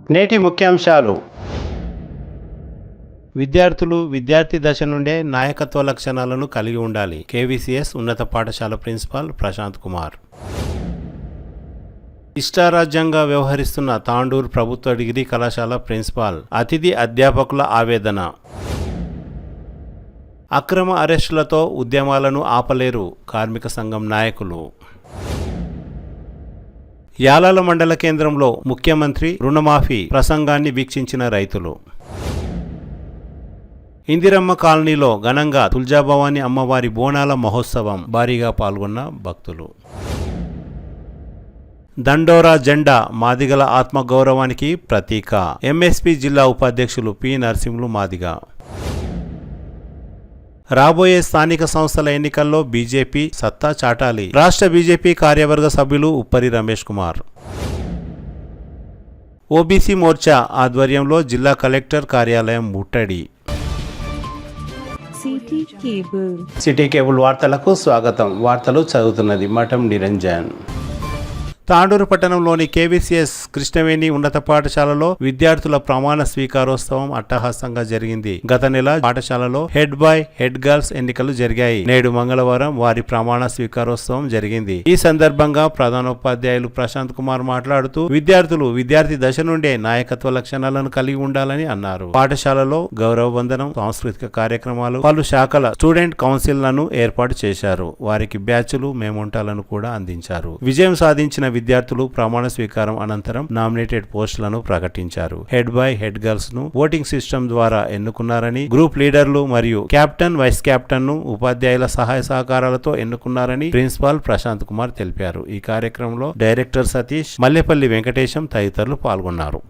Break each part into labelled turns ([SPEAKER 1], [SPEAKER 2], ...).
[SPEAKER 1] నేటి ముఖ్యాంశాలు. విద్యార్థులు విద్యార్థి దశ నుండే నాయకత్వ లక్షణాలను కలిగి ఉండాలి. కేవీసీఎస్ ఉన్నత పాఠశాల ప్రిన్సిపాల్ ప్రశాంత్ కుమార్. ఇష్టారాజ్యంగా వ్యవహరిస్తున్న తాండూర్ ప్రభుత్వ డిగ్రీ కళాశాల ప్రిన్సిపాల్ అతిథి అధ్యాపకుల ఆవేదన. అక్రమ అరెస్టులతో ఉద్యమాలను ఆపలేరు కార్మిక సంఘం నాయకులు. యాలాల మండల కేంద్రంలో ముఖ్యమంత్రి రుణమాఫీ ప్రసంగాన్ని వీక్షించిన రైతులు. ఇందిరమ్మ కాలనీలో ఘనంగా తుల్జాభవాని అమ్మవారి బోనాల మహోత్సవం, భారీగా పాల్గొన్న భక్తులు. దండోరా జెండా మాదిగల ఆత్మగౌరవానికి ప్రతీక. ఎంఎస్పీ జిల్లా ఉపాధ్యక్షులు పి నరసింహులు మాదిగ. రాబోయే స్థానిక సంస్థల ఎన్నికల్లో బీజేపీ సత్తా చాటాలి. రాష్ట్ర బీజేపీ కార్యవర్గ సభ్యులు ఉప్పరి రమేష్ కుమార్. ఓబీసీ మోర్చా ఆధ్వర్యంలో జిల్లా కలెక్టర్ కార్యాలయం ముట్టడి. సిటీ కేబుల్ వార్తలకు స్వాగతం. వార్తలు చదువుతున్నది మఠం నిరంజన్. తాండూరు పట్టణంలోని కేవీసీఎస్ కృష్ణవేణి ఉన్నత పాఠశాలలో విద్యార్థుల ప్రమాణ స్వీకారోత్సవం అట్టహాసంగా జరిగింది. గత నెల పాఠశాలలో హెడ్ బాయ్, హెడ్ గర్ల్స్ ఎన్నికలు జరిగాయి. నేడు మంగళవారం వారి ప్రమాణ స్వీకారోత్సవం జరిగింది. ఈ సందర్భంగా ప్రధానోపాధ్యాయులు ప్రశాంత్ కుమార్ మాట్లాడుతూ విద్యార్థులు విద్యార్థి దశ నుండే నాయకత్వ లక్షణాలను కలిగి ఉండాలని అన్నారు. పాఠశాలలో గౌరవ వందనం, సాంస్కృతిక కార్యక్రమాలు, పలు శాఖల స్టూడెంట్ కౌన్సిల్ లను ఏర్పాటు చేశారు. వారికి బ్యాచ్లు, మెమోంటాలను కూడా అందించారు. విజయం సాధించిన విద్యార్థులు ప్రమాణ స్వీకారం అనంతరం నామినేటెడ్ పోస్టులను ప్రకటించారు. హెడ్ బాయ్, హెడ్ గర్ల్స్ ను ఓటింగ్ సిస్టమ్ ద్వారా ఎన్నుకున్నారని, గ్రూప్ లీడర్లు మరియు కెప్టెన్, వైస్ కెప్టెన్ ను ఉపాధ్యాయుల సహాయ సహకారాలతో ఎన్నుకున్నారని ప్రిన్సిపాల్ ప్రశాంత్ కుమార్ తెలిపారు. ఈ కార్యక్రమంలో డైరెక్టర్ సతీష్, మల్లెపల్లి వెంకటేశం తదితరులు పాల్గొన్నారు.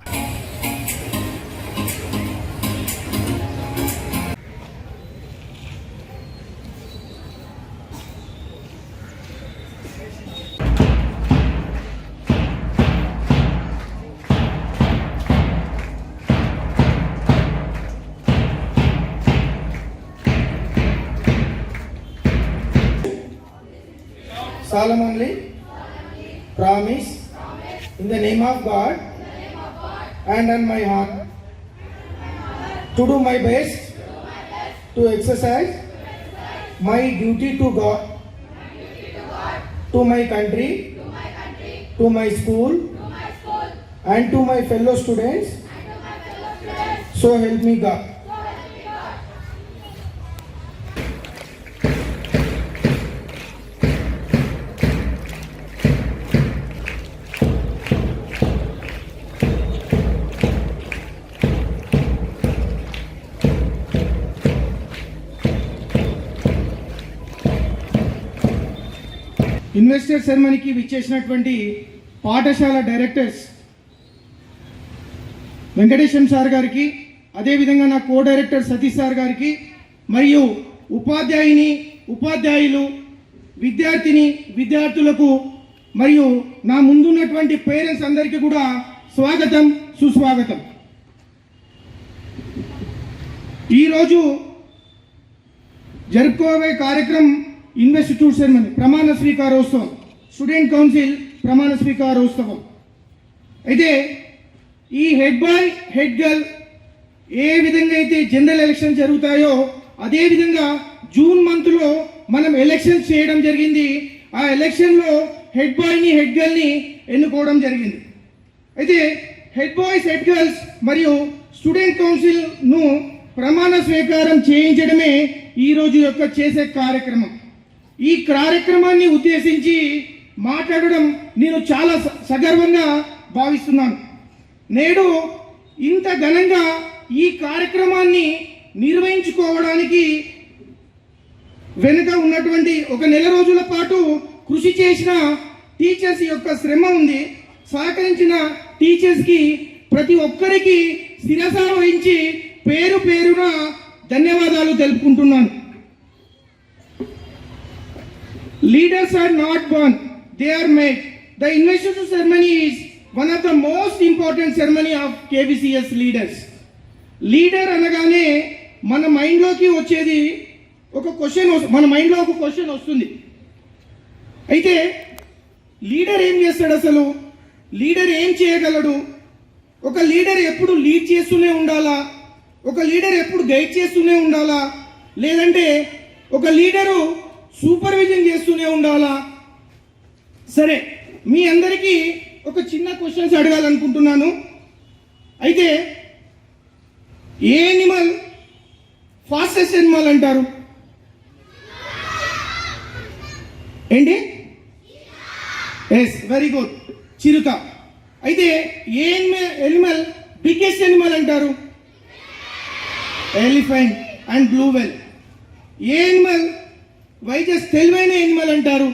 [SPEAKER 2] solemnly promise in the name of God and on my heart to do my best to exercise my duty to God, to my country, to my school and to my fellow students. So help me God. Investor సెరమనీకి విచ్చేసినటువంటి పాఠశాల directors Venkatesham sir గారికి, అదేవిధంగా నా co director Satish sir గారికి, మరియు ఉపాధ్యాయులు, విద్యార్థులకు మరియు నా ముందున్నటువంటి పేరెంట్స్ అందరికీ కూడా స్వాగతం, సుస్వాగతం. ఈరోజు జరుపుకోబోయే కార్యక్రమం ఇన్వెస్టిట్యూట్ సెరమనీ, ప్రమాణ స్వీకారోత్సవం, స్టూడెంట్ కౌన్సిల్ ప్రమాణ స్వీకారోత్సవం. అయితే ఈ హెడ్ బాయ్, హెడ్ గర్ల్ ఏ విధంగా అయితే జనరల్ ఎలక్షన్ జరుగుతాయో అదే విధంగా జూన్ మంత్లో మనం ఎలక్షన్స్ చేయడం జరిగింది. ఆ ఎలక్షన్లో హెడ్ బాయ్ని, హెడ్ గర్ల్ని ఎన్నుకోవడం జరిగింది. అయితే హెడ్ బాయ్స్, హెడ్ గర్ల్స్ మరియు స్టూడెంట్ కౌన్సిల్ను ప్రమాణ స్వీకారం చేయించడమే ఈరోజు యొక్క చేసే కార్యక్రమం. ఈ కార్యక్రమాన్ని ఉద్దేశించి మాట్లాడడం నేను చాలా సగర్వంగా భావిస్తున్నాను. నేడు ఇంత ఘనంగా ఈ కార్యక్రమాన్ని నిర్వహించుకోవడానికి వెనుక ఉన్నటువంటి ఒక నెల రోజుల పాటు కృషి చేసిన టీచర్స్ యొక్క శ్రమ ఉంది. సహకరించిన టీచర్స్కి ప్రతి ఒక్కరికి శిరస వహించి పేరు పేరున ధన్యవాదాలు తెలుపుకుంటున్నాను. Leaders are not born, they are made. The investiture ceremony is one of the most important ceremony of KVCS leaders. Leader అనగానే మన మైండ్లోకి వచ్చేది ఒక క్వశ్చన్, మన మైండ్లో ఒక క్వశ్చన్ వస్తుంది. అయితే లీడర్ ఏం చేస్తాడు, అసలు లీడర్ ఏం చేయగలడు ఒక లీడర్ ఎప్పుడు లీడ్ చేస్తూనే ఉండాలా, ఒక లీడర్ ఎప్పుడు గైడ్ చేస్తూనే ఉండాలా, లేదంటే ఒక లీడరు సూపర్విజన్ చేస్తూనే ఉండాలా? సరే, మీ అందరికీ ఒక చిన్న క్వశ్చన్స్ అడగాలనుకుంటున్నాను. అయితే ఏ ఎనిమల్ ఫాస్టెస్ట్ ఎనిమల్ అంటారు? ఏంటి? ఎస్, వెరీ గుడ్, చిరుత. అయితే ఏ ఎనిమల్ బిగ్గెస్ట్ ఎనిమల్ అంటారు? Elephant and blue whale. ఏ ఎనిమల్ వైజెస్ తెలివైన ఎనిమల్ అంటారు?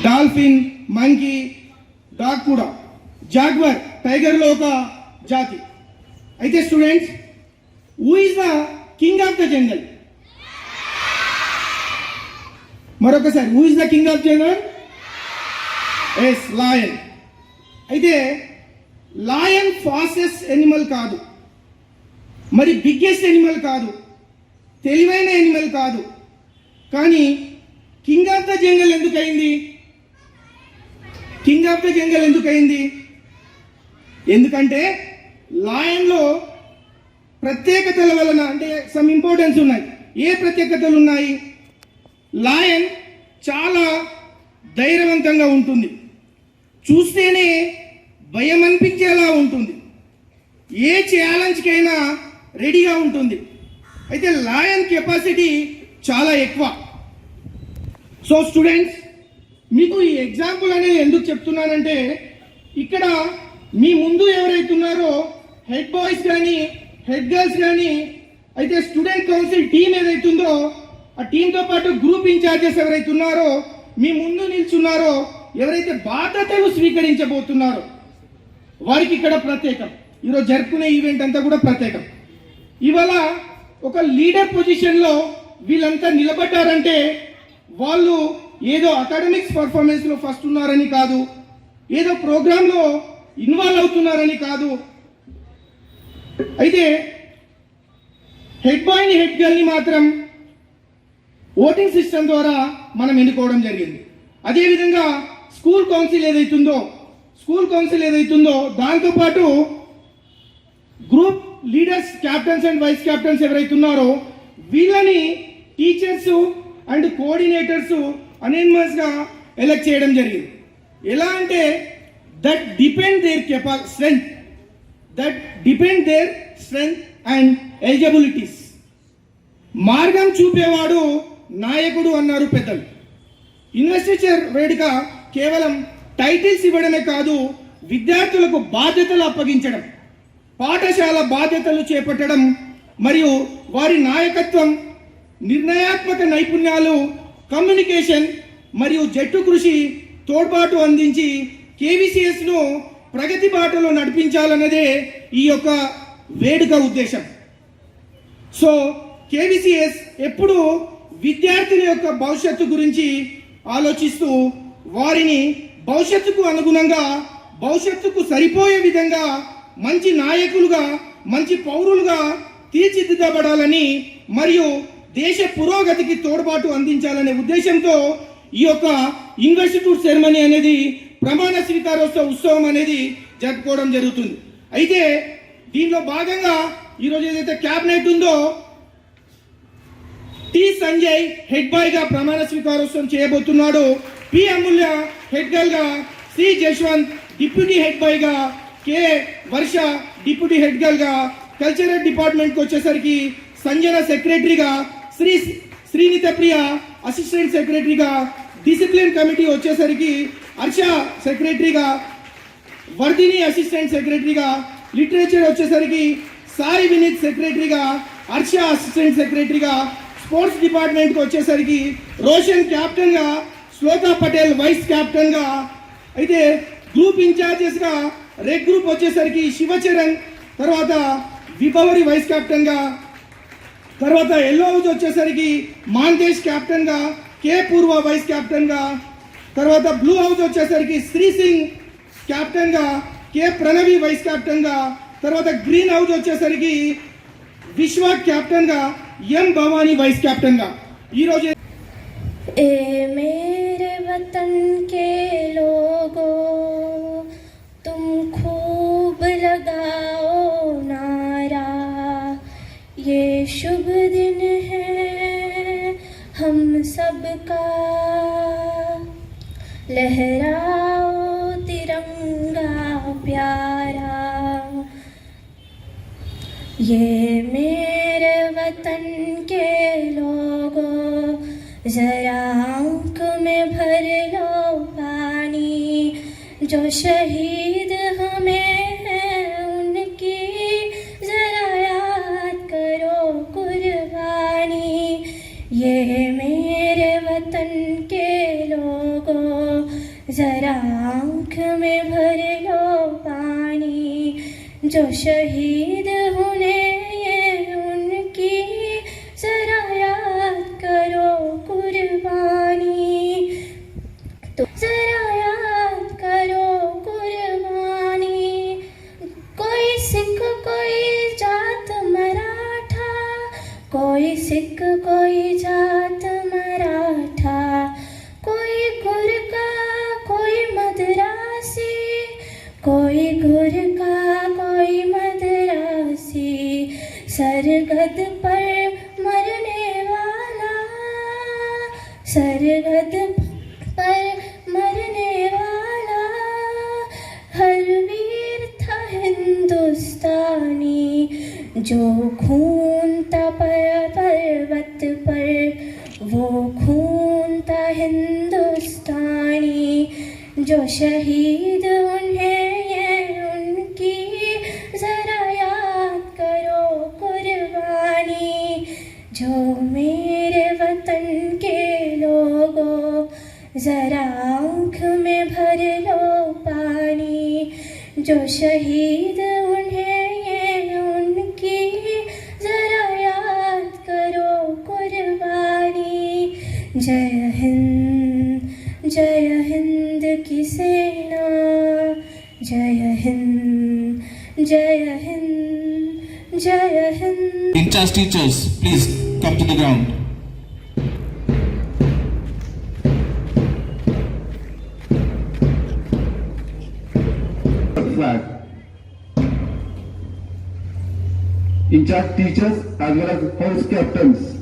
[SPEAKER 2] డాల్ఫిన్, మంకీ, డాగ్ కూడా. జాగ్వర్ టైగర్లో ఒక జాతి. అయితే students, who is the king of the jungle? మరొకసారి, who is the king of jungle? Yes, lion. అయితే లయన్ ఫాస్టెస్ట్ ఎనిమల్ కాదు, మరి బిగ్గెస్ట్ ఎనిమల్ కాదు, తెలివైన ఎనిమల్ కాదు, కానీ కింగ్ ఆఫ్ ద జంగల్ ఎందుకు అయింది? కింగ్ ఆఫ్ ద జంగల్ ఎందుకు అయింది? ఎందుకంటే లయన్లో ప్రత్యేకతల వలన, అంటే సమ్ ఇంపార్టెన్స్ ఉన్నాయి. ఏ ప్రత్యేకతలు ఉన్నాయి? లయన్ చాలా ధైర్యవంతంగా ఉంటుంది, చూస్తేనే భయం అనిపించేలా ఉంటుంది, ఏ ఛాలెంజ్కైనా రెడీగా ఉంటుంది. అయితే లయన్ కెపాసిటీ చాలా ఎక్కువ. సో స్టూడెంట్స్, మీకు ఈ ఎగ్జాంపుల్ అనేది ఎందుకు చెప్తున్నానంటే, ఇక్కడ మీ ముందు ఎవరైతే ఉన్నారో హెడ్ బాయ్స్ కానీ హెడ్ గర్ల్స్ కానీ, అయితే స్టూడెంట్ కౌన్సిల్ టీం ఏదైతుందో ఆ టీంతో పాటు గ్రూప్ ఇన్ఛార్జెస్ ఎవరైతే ఉన్నారో, మీ ముందు నిల్చున్నారో, ఎవరైతే బాధ్యతలు స్వీకరించబోతున్నారో వారికి ఇక్కడ ప్రత్యేకం. ఈరోజు జరుపుకునే ఈవెంట్ అంతా కూడా ప్రత్యేకం. ఇవాళ ఒక లీడర్ పొజిషన్లో వీళ్ళంతా నిలబడ్డారంటే వాళ్ళు ఏదో అకాడమిక్స్ పర్ఫార్మెన్స్లో ఫస్ట్ ఉన్నారని కాదు, ఏదో ప్రోగ్రాంలో ఇన్వాల్వ్ అవుతున్నారని కాదు. అయితే హెడ్ బాయ్ని హెడ్ గర్ల్ని మాత్రం ఓటింగ్ సిస్టమ్ ద్వారా మనం ఎన్నుకోవడం జరిగింది. అదేవిధంగా స్కూల్ కౌన్సిల్ ఏదైతుందో దాంతోపాటు group leaders, captains and vice captains ఎవరైతే ఉన్నారో వీళ్ళని టీచర్స్ అండ్ కోఆర్డినేటర్స్ అనెనిమస్గా ఎలక్ట్ చేయడం జరిగింది. ఎలా అంటే that depend their strength and eligibilities. మార్గం చూపేవాడు నాయకుడు అన్నారు పెద్దలు. ఇన్వెస్టిచర్ వేడుక కేవలం టైటిల్స్ ఇవ్వడమే కాదు, విద్యార్థులకు బాధ్యతలు అప్పగించడం, పాఠశాల బాధ్యతలు చేపట్టడం మరియు వారి నాయకత్వం, నిర్ణయాత్మక నైపుణ్యాలు, కమ్యూనికేషన్ మరియు జట్టు కృషి తోడ్పాటు అందించి కేవీసీఎస్ను ప్రగతి బాటలో నడిపించాలన్నదే ఈ యొక్క వేడుక ఉద్దేశం. సో కేవీసీఎస్ ఎప్పుడు విద్యార్థుల యొక్క భవిష్యత్తు గురించి ఆలోచిస్తూ వారిని భవిష్యత్తుకు అనుగుణంగా, భవిష్యత్తుకు సరిపోయే విధంగా మంచి నాయకులుగా, మంచి పౌరులుగా తీర్చిదిద్దబడాలని మరియు దేశ పురోగతికి తోడ్పాటు అందించాలనే ఉద్దేశంతో ఈ యొక్క ఇన్వెస్టిట్యూట్ సెరమనీ అనేది, ప్రమాణ స్వీకారోత్సవ ఉత్సవం అనేది జరుపుకోవడం జరుగుతుంది. అయితే దీనిలో భాగంగా ఈరోజు ఏదైతే క్యాబినెట్ ఉందో, టి సంజయ్ హెడ్ బాయ్ గా ప్రమాణ స్వీకారోత్సవం చేయబోతున్నాడు. పి అమూల్య హెడ్ గర్ల్ గా, C Jashwanth deputy head boy గా, K Varsha deputy head girl గా, కల్చరల్ డిపార్ట్మెంట్ కి వచ్చేసరికి సంజన సెక్రటరీగా, శ్రీనిత ప్రియ అసిస్టెంట్ సెక్రటరీగా, డిసిప్లిన్ కమిటీ వచ్చేసరికి హర్ష సెక్రటరీగా, వర్ధిని అసిస్టెంట్ సెక్రటరీగా, లిటరేచర్ వచ్చేసరికి సాయి వినీత్ సెక్రటరీగా, హర్ష అసిస్టెంట్ సెక్రటరీగా, స్పోర్ట్స్ డిపార్ట్మెంట్కి వచ్చేసరికి రోషన్ క్యాప్టెన్గా, శ్లోకా పటేల్ వైస్ క్యాప్టెన్గా, అయితే గ్రూప్ ఇన్ఛార్జెస్గా రెడ్ గ్రూప్ వచ్చేసరికి శివచరణ్, తర్వాత విభవరి వైస్ క్యాప్టెన్గా, తర్వాత ఎల్లో హౌస్ వచ్చేసరికి మాంతేష్ క్యాప్టెన్గా, కే పూర్వ వైస్ క్యాప్టెన్గా, తర్వాత బ్లూ హౌస్ వచ్చేసరికి శ్రీ సింగ్ క్యాప్టెన్గా, కే ప్రణవి వైస్ క్యాప్టెన్గా, తర్వాత గ్రీన్ హౌస్ వచ్చేసరికి విశ్వ క్యాప్టెన్గా, ఎం భవానీ వైస్ క్యాప్టెన్గా. ఈరోజు
[SPEAKER 3] ए मेरे वतन के लोगों तुम लगाओ नारा, ये शुभ दिन है हम सबका, लहराओ तिरंगा प्यारा। ये मेरे वतन के लोगों, जरा आँख में भर लो पानी, जो शहीद हमें हैं उनकी जरा याद करो कुर्बानी। ये मेरे वतन के लोगों, जरा आँख में भर लो पानी, जो शहीद होने ये उनकी जरा याद करो कुर्बानी। तो जरा याद करो कुर्बानी। कोई सिख कोई जात मराठा, कोई सिख कोई जात मराठा, कोई गुरका कोई मद्रासी, कोई गुरका कोई मद्रासी, सरगद पर मरने वाला, सरगद पर मरने वाला, हर वीर था हिंदुस्तानी, जो खून था पर्वत पर, वो खून था हिंदुस्तानी, जो शहीद उन्हें ये उनकी जरा याद करो कुर्बानी। जो मेरे वतन के लोगों, जरा आँख में भर लो पानी, जो शहीद उन्हें ये उनकी जरा याद करो कुर्बानी। जय हिंद की सेना, जय हिंद, जय हिंद, जय Hind.
[SPEAKER 4] In charge teachers, please come to the ground.
[SPEAKER 5] Flag. In charge teachers as well as house captains.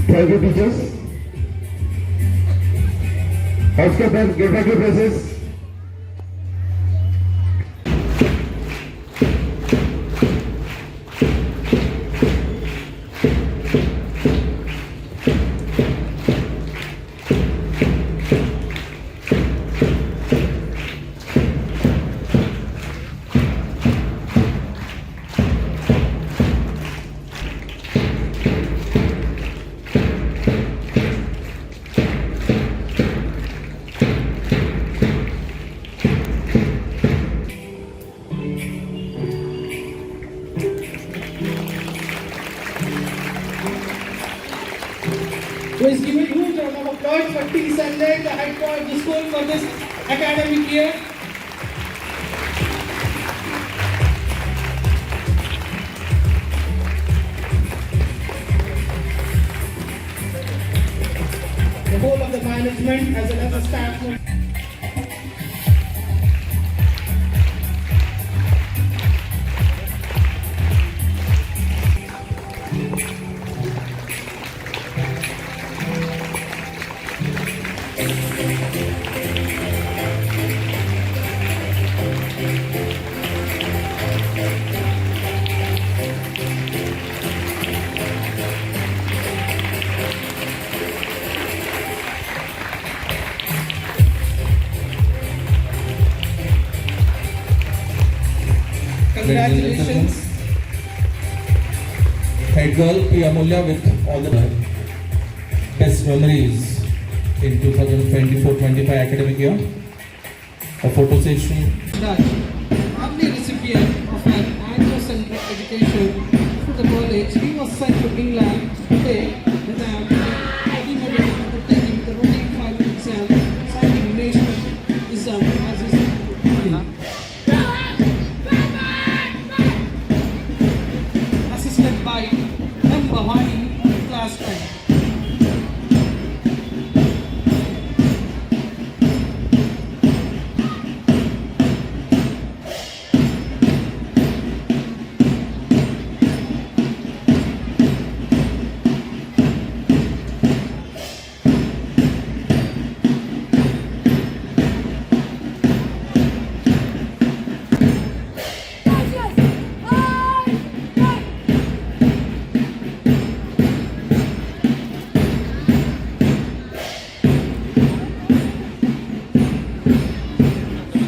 [SPEAKER 5] Thank you, teachers. House captains, get back your places.
[SPEAKER 2] Please give a huge round of applause for T. Sanjay, the head coach of the school for this academic year. The whole of the management as well as the staff. Congratulations.
[SPEAKER 4] Head girl Priya Mulya with all the best memories in 2024-25 academic year. A photo session.
[SPEAKER 6] I'm the recipient of an Anglo-centric education through the college. He was sent to England today that I am taking the routine final exam, citing nationalism as his degree. Assisted by M. Bhavani, class 10.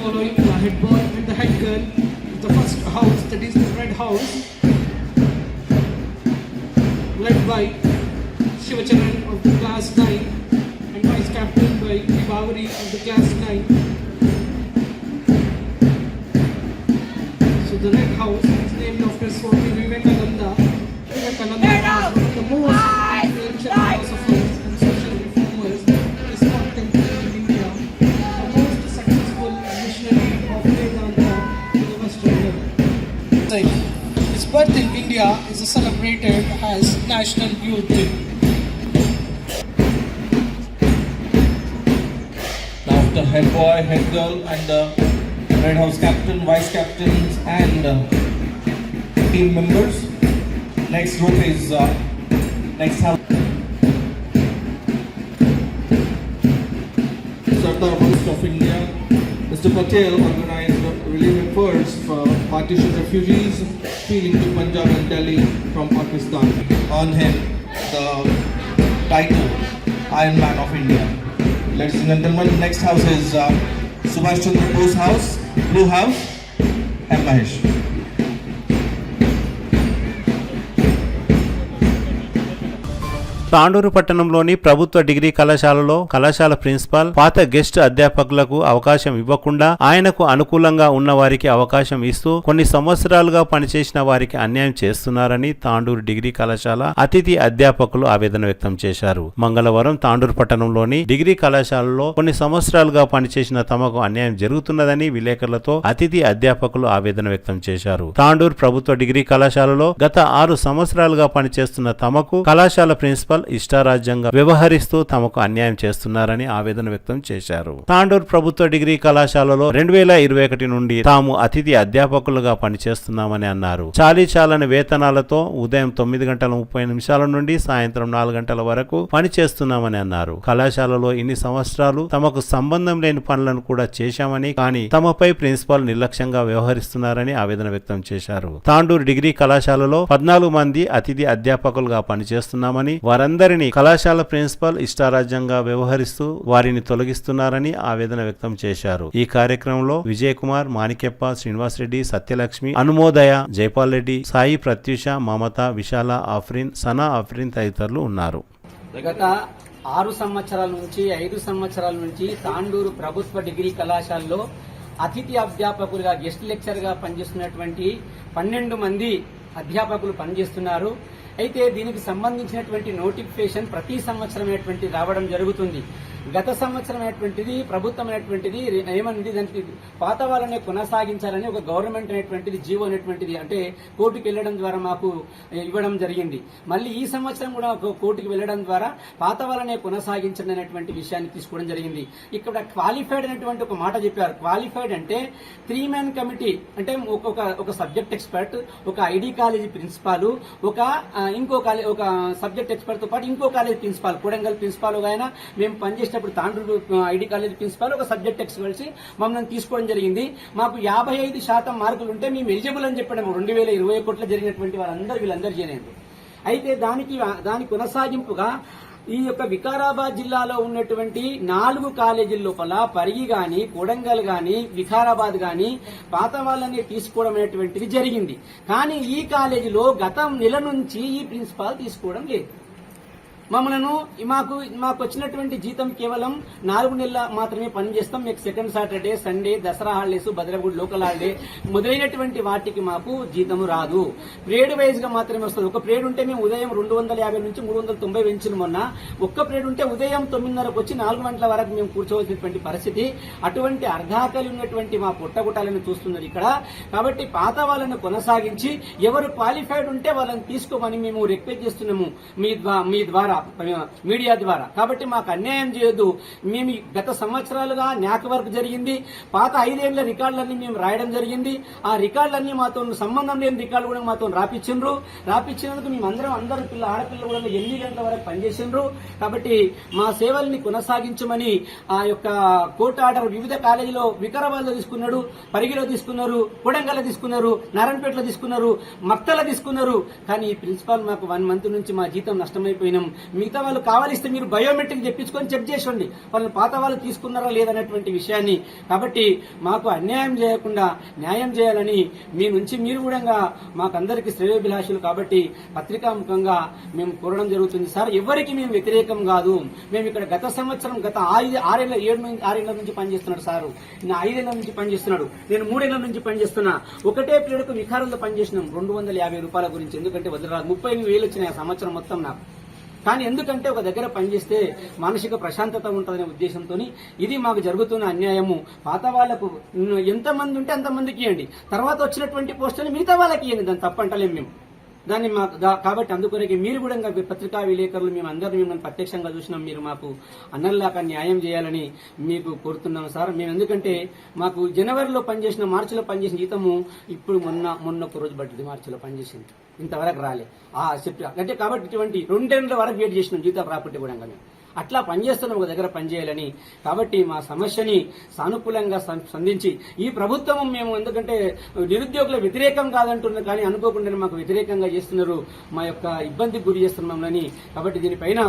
[SPEAKER 6] Following the head boy and the head girl, the first house, that is the red house, led by Shivacharan of the class 9 and vice captain by Bavari of the class 9. So the red house is named after Swami Vivekananda. Vivekananda was one of the most influential philosophers and social reformers is contemporary in India, the most successful missionary of Vedanta to the Western world. His birth in India is celebrated as National Youth Day.
[SPEAKER 4] Now the head boy, head girl and the Red House captain, vice captains and team members. Next group is next house. Sardar Host of India, Mr. Patel organized relief efforts for partition refugees fleeing to Punjab and Delhi from Pakistan. On him the title Iron Man of India. Ladies and gentlemen, next house is Subhash Chandra Bose House, Blue House, and Mahesh.
[SPEAKER 1] Tandur పట్టణంలోని ప్రభుత్వ degree కళాశాలలో కళాశాల principal పాత guest అధ్యాపకులకు అవకాశం ఇవ్వకుండా ఆయనకు అనుకూలంగా ఉన్న వారికి అవకాశం ఇస్తూ కొన్ని సంవత్సరాలుగా పనిచేసిన వారికి అన్యాయం చేస్తున్నారని తాండూరు డిగ్రీ కళాశాల అతిథి అధ్యాపకులు ఆవేదన వ్యక్తం చేశారు. మంగళవారం తాండూరు పట్టణంలోని డిగ్రీ కళాశాలలో కొన్ని సంవత్సరాలుగా పనిచేసిన తమకు అన్యాయం జరుగుతున్నదని విలేకరులతో అతిథి అధ్యాపకులు ఆవేదన వ్యక్తం చేశారు. తాండూరు ప్రభుత్వ డిగ్రీ కళాశాలలో గత 6 సంవత్సరాలుగా పనిచేస్తున్న తమకు కళాశాల ప్రిన్సిపల్ ఇష్టారాజ్యంగా వ్యవహరిస్తూ తమకు అన్యాయం చేస్తున్నారని ఆవేదన వ్యక్తం చేశారు. తాండూరు ప్రభుత్వ డిగ్రీ కళాశాలలో 2021 నుండి తాము అతిథి అధ్యాపకులుగా పనిచేస్తున్నామని అన్నారు. చాలీచాలని వేతనాలతో ఉదయం 9:30 నుండి సాయంత్రం 4 గంటల వరకు పనిచేస్తున్నామని అన్నారు. కళాశాలలో ఇన్ని సంవత్సరాలు తమకు సంబంధం లేని పనులను కూడా చేశామని, కానీ తమపై ప్రిన్సిపాల్ నిర్లక్ష్యంగా వ్యవహరిస్తున్నారని ఆవేదన వ్యక్తం చేశారు. తాండూరు డిగ్రీ కళాశాలలో 14 మంది అతిథి అధ్యాపకులుగా పనిచేస్తున్నామని, వారందరినీ కళాశాల ప్రిన్సిపల్ ఇష్టారాజ్యంగా వ్యవహరిస్తూ వారిని తొలగిస్తున్నారని ఆవేదన వ్యక్తం చేశారు. ఈ కార్యక్రమంలో విజయ్ కుమార్, మాణిక్యప్ప, శ్రీనివాస్ రెడ్డి, సత్యలక్ష్మి, అనుమోదయ, జైపాల్ రెడ్డి, సాయి ప్రత్యూష, మమత, విశాల, ఆఫ్రిన్, సనా ఆఫ్రిన్ తదితరులు ఉన్నారు.
[SPEAKER 7] గత 6 సంవత్సరాల నుంచి 5 సంవత్సరాల నుంచి తాండూరు ప్రభుత్వ డిగ్రీ కళాశాలలో అతిథి అధ్యాపకులుగా గెస్ట్ లెక్చర్గా పనిచేస్తున్నటువంటి 12 మంది అధ్యాపకులు పనిచేస్తున్నారు. అయితే దీనికి సంబంధించినటువంటి నోటిఫికేషన్ ప్రతి సంవత్సరం రావడం జరుగుతుంది. గత సంవత్సరం ప్రభుత్వం ఏమన్నది దానికి పాత వాళ్ళనే కొనసాగించాలని ఒక గవర్నమెంట్ జీవో అంటే కోర్టుకు వెళ్లడం ద్వారా మాకు ఇవ్వడం జరిగింది. మళ్ళీ ఈ సంవత్సరం కూడా కోర్టుకు వెళ్లడం ద్వారా పాత వాళ్ళనే కొనసాగించండి అనేటువంటి విషయాన్ని తీసుకోవడం జరిగింది. ఇక్కడ క్వాలిఫైడ్ అనేటువంటి ఒక మాట చెప్పారు. క్వాలిఫైడ్ అంటే 3 man కమిటీ, అంటే ఒక సబ్జెక్ట్ ఎక్స్పర్ట్, ఒక ఐడి కాలేజీ ప్రిన్సిపాల్, ఒక సబ్జెక్ట్ ఎక్స్పర్ట్ తో పాటు ఇంకో కాలేజ్ ప్రిన్సిపాల్, కొడంగల్ ప్రిన్సిపాల్ అయినా మేము పనిచేసేటప్పుడు తాండూరు ఐడి కాలేజ్ ప్రిన్సిపాల్ ఒక సబ్జెక్ట్ ఎక్స్పర్ట్స్ మమ్మల్ని తీసుకోవడం జరిగింది. మాకు 55% మార్కులు ఉంటే మేము ఎలిజిబుల్ అని చెప్పడం 2021 జరిగినటువంటి వీళ్ళందరూ చేయలేదు. అయితే దాని కొనసాగింపుగా ఈ యొక్క వికారాబాద్ జిల్లాలో ఉన్నటువంటి 4 కాలేజీల లోపల పరిగి గాని, కొడంగల్ గాని, వికారాబాద్ గాని పాత వాళ్ళని తీసుకోవడం అనేటువంటిది జరిగింది. కానీ ఈ కాలేజీలో గత నెల నుంచి ఈ ప్రిన్సిపాల్ తీసుకోవడం లేదు. మమ్మలను మాకు వచ్చినటువంటి జీతం కేవలం 4 నెలల మాత్రమే పనిచేస్తాం. మీకు second Saturday, Sunday, Dasara holidays, భద్రగుడి లోకల్ హాలిడే మొదలైనటువంటి వాటికి మాకు జీతం రాదు. ప్రేడ్ వైజ్ గా మాత్రమే వస్తుంది. ఒక ప్రేడ్ ఉంటే మేము ఉదయం 250 నుంచి 390 పెంచిన మొన్న. ఒక్క ప్రేడ్ ఉంటే ఉదయం 9:30కు వచ్చి 4 గంటల వరకు మేము కూర్చోవలసినటువంటి పరిస్థితి. అటువంటి అర్ధాకలి ఉన్నటువంటి మా పుట్టగుట్టాలను చూస్తున్నారు ఇక్కడ. కాబట్టి పాత వాళ్ళను కొనసాగించి ఎవరు క్వాలిఫైడ్ ఉంటే వాళ్ళని తీసుకోమని మేము రిక్వెస్ట్ చేస్తున్నాము మీ ద్వారా, మీడియా ద్వారా. కాబట్టి మాకు అన్యాయం చేయొద్దు. మేము గత సంవత్సరాలుగా న్యాక్ వర్క్ జరిగింది. పాత 5 ఏళ్ల రికార్డులన్నీ మేము రాయడం జరిగింది. ఆ రికార్డులన్నీ మాతో సంబంధం లేని రికార్డు కూడా మాతో రాపించినందుకు మేము అందరూ ఆడపిల్లలు కూడా 8 గంటల వరకు పనిచేసిండ్రు. కాబట్టి మా సేవల్ని కొనసాగించమని ఆ యొక్క కోర్టు ఆర్డర్ వివిధ కాలేజీలో వికారాబాద్ లో తీసుకున్నాడు, పరిగిలో తీసుకున్నారు, కొడంగల్ తీసుకున్నారు, నారాయణపేటలో తీసుకున్నారు, మక్తలో తీసుకున్నారు. కానీ ఈ ప్రిన్సిపాల్ మాకు 1 మంత్ నుంచి మా జీతం నష్టమైపోయినాం. మిగతా వాళ్ళు కావాలిస్తే మీరు బయోమెట్రిక్ తెప్పించుకొని చెక్ చేసండి వాళ్ళని పాత వాళ్ళు తీసుకున్నారా లేదనేటువంటి విషయాన్ని. కాబట్టి మాకు అన్యాయం చేయకుండా న్యాయం చేయాలని మీ నుంచి మీరు కూడా మాకందరికి శ్రేయోభిలాషులు కాబట్టి పత్రికాముఖంగా మేము కోరడం జరుగుతుంది. సార్, ఎవరికి మేము వ్యతిరేకం కాదు. మేము ఇక్కడ గత సంవత్సరం గత 6 ఏళ్ల నుంచి పనిచేస్తున్నాడు సారు. నా 5 ఏళ్ల నుంచి పనిచేస్తున్నాడు. నేను 3 ఏళ్ల నుంచి పనిచేస్తున్నా. ఒకటే ప్లేడుకు వికారంలో పనిచేసినాం. 250 రూపాయల గురించి. ఎందుకంటే వదిలిరాదు 38,000 వచ్చినాయి ఆ సంవత్సరం మొత్తం నాకు. కానీ ఎందుకంటే ఒక దగ్గర పనిచేస్తే మానసిక ప్రశాంతత ఉంటుందనే ఉద్దేశంతో ఇది మాకు జరుగుతున్న అన్యాయము. పాత వాళ్లకు ఎంతమంది ఉంటే అంతమందికి ఇవ్వండి, తర్వాత వచ్చినటువంటి పోస్టులు మిగతా వాళ్ళకి ఇవ్వండి. దాన్ని తప్పంటలేం మేము దాన్ని కాబట్టి అందుకొరకే మీరు కూడా పత్రికా విలేకరులు మేము అందరూ మిమ్మల్ని ప్రత్యక్షంగా చూసినాం. మీరు మాకు అన్నల్లాగా న్యాయం చేయాలని మీకు కోరుతున్నాం సార్. మేము ఎందుకంటే మాకు జనవరిలో పనిచేసిన, మార్చిలో పనిచేసిన జీతము ఇప్పుడు మొన్న ఒక రోజు పట్టింది. మార్చిలో పనిచేసింది, ఇంతవరకు రాలే. అంటే కాబట్టి ఇటువంటి 2 ఏళ్ల వరకు వెయిట్ చేసినాం జీతం రాకుంటే కూడా మేము అట్లా పనిచేస్తున్నాం ఒక దగ్గర పనిచేయాలని. కాబట్టి మా సమస్యని సానుకూలంగా స్పందించి ఈ ప్రభుత్వం మేము ఎందుకంటే నిరుద్యోగుల వ్యతిరేకం కాదంటున్నారు, కానీ అనుకోకుండా మాకు వ్యతిరేకంగా చేస్తున్నారు, మా యొక్క ఇబ్బందికి గురి చేస్తున్నామని. కాబట్టి దీనిపైన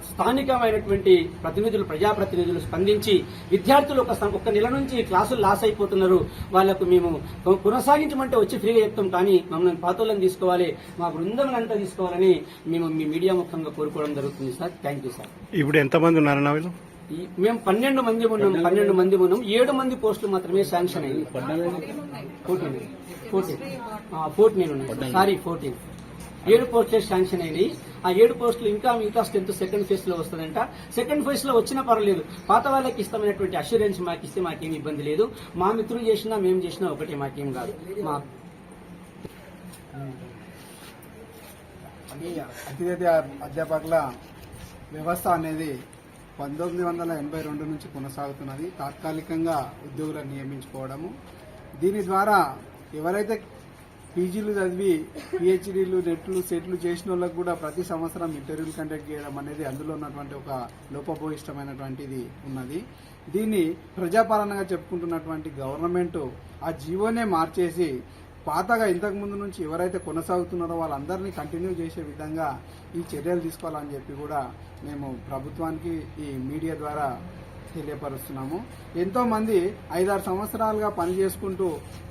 [SPEAKER 7] స్థానికమైనటువంటి ప్రతినిధులు, ప్రజాప్రతినిధులు స్పందించి విద్యార్థులు ఒక నెల నుంచి క్లాసులు లాస్ అయిపోతున్నారు, వాళ్లకు మేము కొనసాగించమంటే వచ్చి ఫ్రీగా చెప్తాం, కానీ మమ్మల్ని పాతోళ్ళని తీసుకోవాలి, మా బృందం అంతా తీసుకోవాలని మేము మీ మీడియా ముఖంగా కోరుకోవడం జరుగుతుంది సార్. Thank you sir.
[SPEAKER 1] ఇప్పుడు ఎంతమంది ఉన్నారన్న వీళ్ళు?
[SPEAKER 7] మేము 12 మంది ఉన్నాం. 7 మంది పోస్టులు మాత్రమే శాంక్షన్ అయ్యింది. 14 7 పోస్టులు శాంక్షన్ అయ్యి ఆ 7 పోస్టులు ఇంకా స్ట్రెంత్ సెకండ్ ఫేజ్ లో వస్తుందంట. సెకండ్ ఫేజ్ లో వచ్చినా పర్వాలేదు, పాత వాళ్ళకి ఇష్టమైనటువంటి అష్యూరెన్స్ మాకు ఇస్తే మాకేం ఇబ్బంది లేదు. మా మిత్రులు చేసినా మేము చేసినా ఒకటే, మాకేం కాదు. మా
[SPEAKER 8] అతిథి అధ్యాపకుల వ్యవస్థ అనేది 1982 నుంచి కొనసాగుతున్నది. తాత్కాలికంగా ఉద్యోగులను నియమించుకోవడము. దీని ద్వారా ఎవరైతే పీజీలు చదివి పిహెచ్డీలు, నెట్లు, సెట్లు చేసిన వాళ్ళకు కూడా ప్రతి సంవత్సరం ఇంటర్వ్యూలు కండక్ట్ చేయడం అనేది అందులో ఉన్నటువంటి ఒక లోపభూయిష్టమైనటువంటిది ఉన్నది. దీన్ని ప్రజాపాలనగా చెప్పుకుంటున్నటువంటి గవర్నమెంట్ ఆ జీవోనే మార్చేసి పాతగా ఇంతకు ముందు నుంచి ఎవరైతే కొనసాగుతున్నారో వాళ్ళందరినీ కంటిన్యూ చేసే విధంగా ఈ చర్యలు తీసుకోవాలని చెప్పి కూడా మేము ప్రభుత్వానికి ఈ మీడియా ద్వారా తెలియపరుస్తున్నాము. ఎంతో మంది 5-6 సంవత్సరాలుగా పనిచేసుకుంటూ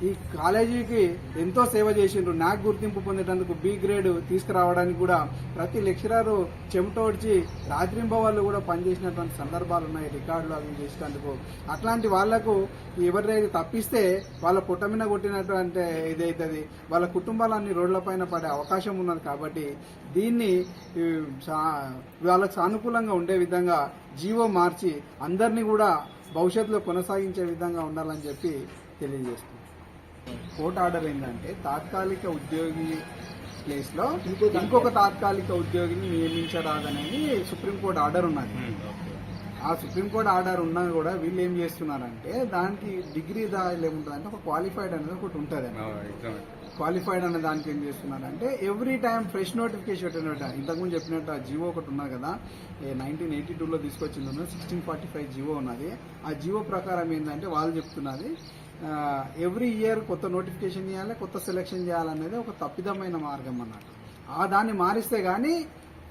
[SPEAKER 8] ఈ కాలేజీకి ఎంతో సేవ చేసిండ్రు. నాకు గుర్తింపు పొందేటందుకు బి గ్రేడ్ తీసుకురావడానికి కూడా ప్రతి లెక్చరర్ చెమటోడ్చి రాత్రింబవాళ్ళు కూడా పనిచేసినటువంటి సందర్భాలు ఉన్నాయి, రికార్డులు అవి చేసినందుకు. అట్లాంటి వాళ్లకు ఎవరైతే తప్పిస్తే వాళ్ళ పుట్ట మీద కొట్టినటువంటి ఇదైతుంది, వాళ్ళ కుటుంబాలన్నీ రోడ్లపైన పడే అవకాశం ఉన్నది. కాబట్టి దీన్ని వాళ్ళకు సానుకూలంగా ఉండే విధంగా జీవో మార్చి అందరినీ కూడా భవిష్యత్తులో కొనసాగించే విధంగా ఉండాలని చెప్పి తెలియజేస్తుంది. కోర్టు ఆర్డర్ ఏంటంటే తాత్కాలిక ఉద్యోగి ప్లేస్ లో ఇంకొక తాత్కాలిక ఉద్యోగిని నియమించరాదనేది సుప్రీంకోర్టు ఆర్డర్ ఉన్నది. ఆ సుప్రీంకోర్టు ఆర్డర్ ఉన్నా కూడా వీళ్ళు ఏం చేస్తున్నారంటే దానికి డిగ్రీ ఏముంటుందంటే ఒక క్వాలిఫైడ్ అనేది ఒకటి ఉంటుంది. క్వాలిఫైడ్ అనే దానికి ఏం చేస్తున్నారంటే ఎవ్రీ టైం ఫ్రెష్ నోటిఫికేషన్ ఇంతకుముందు చెప్పినట్టు ఆ జీవో ఒకటి ఉన్నది కదా, 1982లో తీసుకొచ్చింది 1645 జీవో ఉన్నది. ఆ జీవో ప్రకారం ఏంటంటే వాళ్ళు చెప్తున్నది ఎవ్రీ ఇయర్ కొత్త నోటిఫికేషన్ చేయాలి, కొత్త సెలెక్షన్ చేయాలనేది ఒక తప్పిదమైన మార్గం అన్నట్టు. దాన్ని మారిస్తే గానీ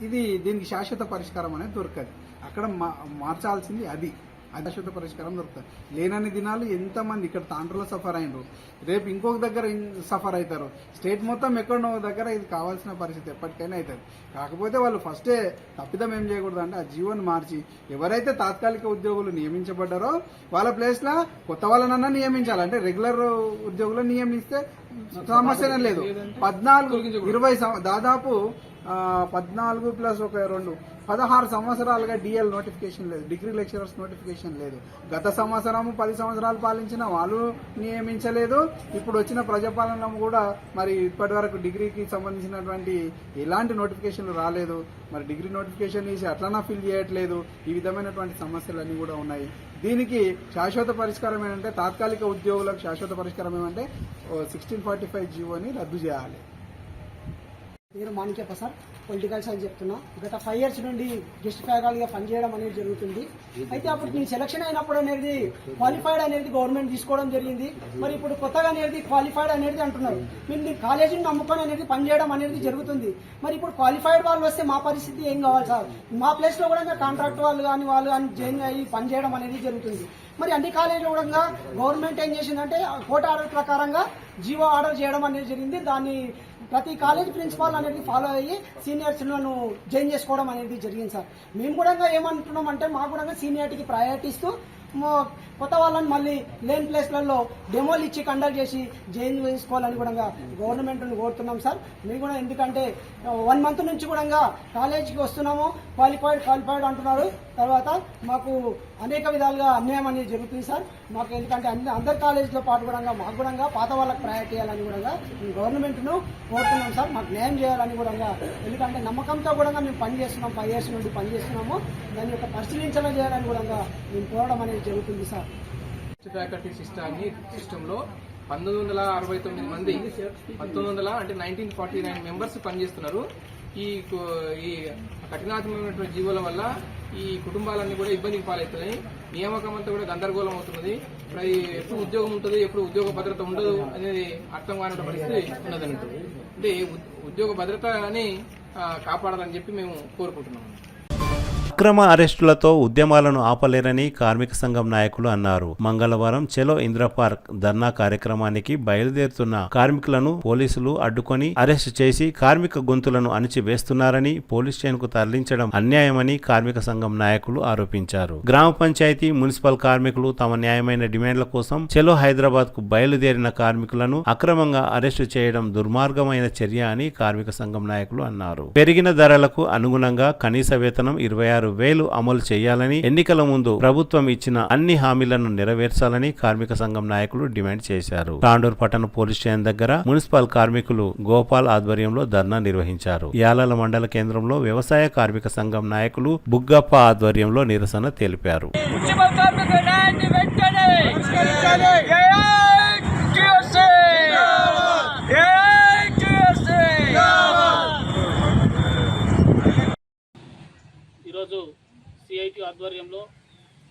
[SPEAKER 8] దీనికి శాశ్వత పరిష్కారం అనేది దొరకదు. అక్కడ మార్చాల్సింది అది శాశ్వత పరిష్కారం దొరుకుతుంది. లేనన్ని దినాలు ఎంతమంది ఇక్కడ తాండ్రులో సఫర్ అయినరు, రేపు ఇంకొక దగ్గర సఫర్ అవుతారు. స్టేట్ మొత్తం ఎక్కడో దగ్గర ఇది కావాల్సిన పరిస్థితి ఎప్పటికైనా అవుతుంది. కాకపోతే వాళ్ళు ఫస్టే తప్పిదం ఏం చేయకూడదు అంటే ఆ జీవోని మార్చి ఎవరైతే తాత్కాలిక ఉద్యోగులు నియమించబడ్డారో వాళ్ళ ప్లేస్లో కొత్త వాళ్ళనన్నా నియమించాలి. అంటే రెగ్యులర్ ఉద్యోగులు నియమిస్తే సమస్యనే లేదు. 14-20 దాదాపు 14 ప్లస్ 16 సంవత్సరాలుగా డిఎల్ నోటిఫికేషన్ లేదు, డిగ్రీ లెక్చరర్స్ నోటిఫికేషన్ లేదు. గత సంవత్సరం 10 సంవత్సరాలు పాలించిన వాళ్ళు నియమించలేదు. ఇప్పుడు వచ్చిన ప్రజాపాలన కూడా మరి ఇప్పటి వరకు డిగ్రీకి సంబంధించినటువంటి ఎలాంటి నోటిఫికేషన్లు రాలేదు. మరి డిగ్రీ నోటిఫికేషన్ తీసి అట్లనా ఫిల్ చేయట్లేదు. ఈ విధమైనటువంటి సమస్యలన్నీ కూడా ఉన్నాయి. దీనికి శాశ్వత పరిష్కారం ఏంటంటే తాత్కాలిక ఉద్యోగులకు శాశ్వత పరిష్కారం ఏమంటే 1645 జీవోని రద్దు చేయాలి.
[SPEAKER 6] నేను మాణిక్య ప్రసాద్, పొలిటికల్ సైన్స్ చెప్తున్నా. గత 5 years నుండి గెస్ట్ ఫ్యాకల్టీగా పనిచేయడం అనేది జరుగుతుంది. అయితే అప్పుడు నేను సెలక్షన్ అయినప్పుడు అనేది క్వాలిఫైడ్ అనేది గవర్నమెంట్ తీసుకోవడం జరిగింది. మరి ఇప్పుడు కొత్తగా అనేది క్వాలిఫైడ్ అనేది అంటున్నారు. మేము కాలేజీని నమ్ముకొని అనేది పనిచేయడం అనేది జరుగుతుంది. మరి ఇప్పుడు క్వాలిఫైడ్ వాళ్ళు వస్తే మా పరిస్థితి ఏం కావాలి సార్? మా ప్లేస్లో కూడా కాంట్రాక్ట్ వాళ్ళు కానీ జాయిన్ అయ్యి పనిచేయడం అనేది జరుగుతుంది. మరి అన్ని కాలేజీలో కూడా గవర్నమెంట్ ఏం చేసిందంటే కోర్టు ఆర్డర్ ప్రకారంగా జీవో ఆర్డర్ చేయడం అనేది జరిగింది. దాన్ని ప్రతి కాలేజ్ ప్రిన్సిపాల్ అనేది ఫాలో అయ్యి సీనియర్స్లను జాయిన్ చేసుకోవడం అనేది జరిగింది సార్. మేము కూడా ఏమంటున్నాం అంటే మాకు కూడా సీనియారిటీకి ప్రయారిటీ ఇస్తూ కొత్త వాళ్ళని మళ్ళీ లేని ప్లేస్లలో డెమోలు ఇచ్చి కండక్ట్ చేసి జాయిన్ చేసుకోవాలని కూడా గవర్నమెంట్ని కోరుతున్నాం సార్. మేము కూడా ఎందుకంటే 1 month నుంచి కూడా కాలేజీకి వస్తున్నాము, క్వాలిఫైడ్ అంటున్నారు. తర్వాత మాకు అనేక విధాలుగా అన్యాయం అనేది జరుగుతుంది సార్. మాకు ఎందుకంటే అందరి కాలేజీతో పాటు కూడా మాకు కూడా పాత వాళ్ళకి ప్రయారిటీ ఇవ్వాలని కూడా గవర్నమెంట్ను కోరుతున్నాం సార్. మాకు న్యాయం చేయాలని కూడా, ఎందుకంటే నమ్మకంతో కూడా మేము పనిచేస్తున్నాం, 5 years నుండి పనిచేస్తున్నాము. దాని యొక్క పరిశీలించడం చేయాలని కూడా మేము కోరడం అనేది జరుగుతుంది సార్.
[SPEAKER 9] ఫ్యాకల్టీ సిస్టంలో 1969 మంది 1949 మెంబర్స్ పనిచేస్తున్నారు. ఈ కఠినాత్మకమైనటువంటి జీవుల వల్ల ఈ కుటుంబాలన్నీ కూడా ఇబ్బందికి పాలవుతున్నాయి. నియామకం అంతా కూడా గందరగోళం అవుతున్నది. ఎప్పుడు ఉద్యోగం ఉంటుంది, ఎప్పుడు ఉద్యోగ భద్రత ఉండదు అనేది అర్థం కాని పరిస్థితి ఉన్నదన్నట్టు. అంటే ఉద్యోగ భద్రతని కాపాడాలని చెప్పి మేము కోరుకుంటున్నాము.
[SPEAKER 1] అక్రమ అరెస్టులతో ఉద్యమాలను ఆపలేరని కార్మిక సంఘం నాయకులు అన్నారు. మంగళవారం చెలో ఇందిరా పార్క్ ధర్నా కార్యక్రమానికి బయలుదేరుతున్న కార్మికులను పోలీసులు అడ్డుకొని అరెస్టు చేసి కార్మిక గొంతులను అణిచివేస్తున్నారని, పోలీస్ స్టేషన్కు తరలించడం అన్యాయమని కార్మిక సంఘం నాయకులు ఆరోపించారు. గ్రామ పంచాయతీ, మున్సిపల్ కార్మికులు తమ న్యాయమైన డిమాండ్ల కోసం చెలో హైదరాబాద్ కు బయలుదేరిన కార్మికులను అక్రమంగా అరెస్టు చేయడం దుర్మార్గమైన చర్య అని కార్మిక సంఘం నాయకులు అన్నారు. పెరిగిన ధరలకు అనుగుణంగా కనీస వేతనం 26,000 అమలు చేయాలని, ఎన్నికల ముందు ప్రభుత్వం ఇచ్చిన అన్ని హామీలను నెరవేర్చాలని కార్మిక సంఘం నాయకులు డిమాండ్ చేశారు. తాండూరు పట్టణ పోలీస్ స్టేషన్ దగ్గర మున్సిపల్ కార్మికులు గోపాల్ ఆధ్వర్యంలో ధర్నా నిర్వహించారు. యాలాల మండల కేంద్రంలో వ్యవసాయ కార్మిక సంఘం నాయకులు బుగ్గప్ప ఆధ్వర్యంలో నిరసన తెలిపారు.
[SPEAKER 10] ఈరోజు సిఐటి ఆధ్వర్యంలో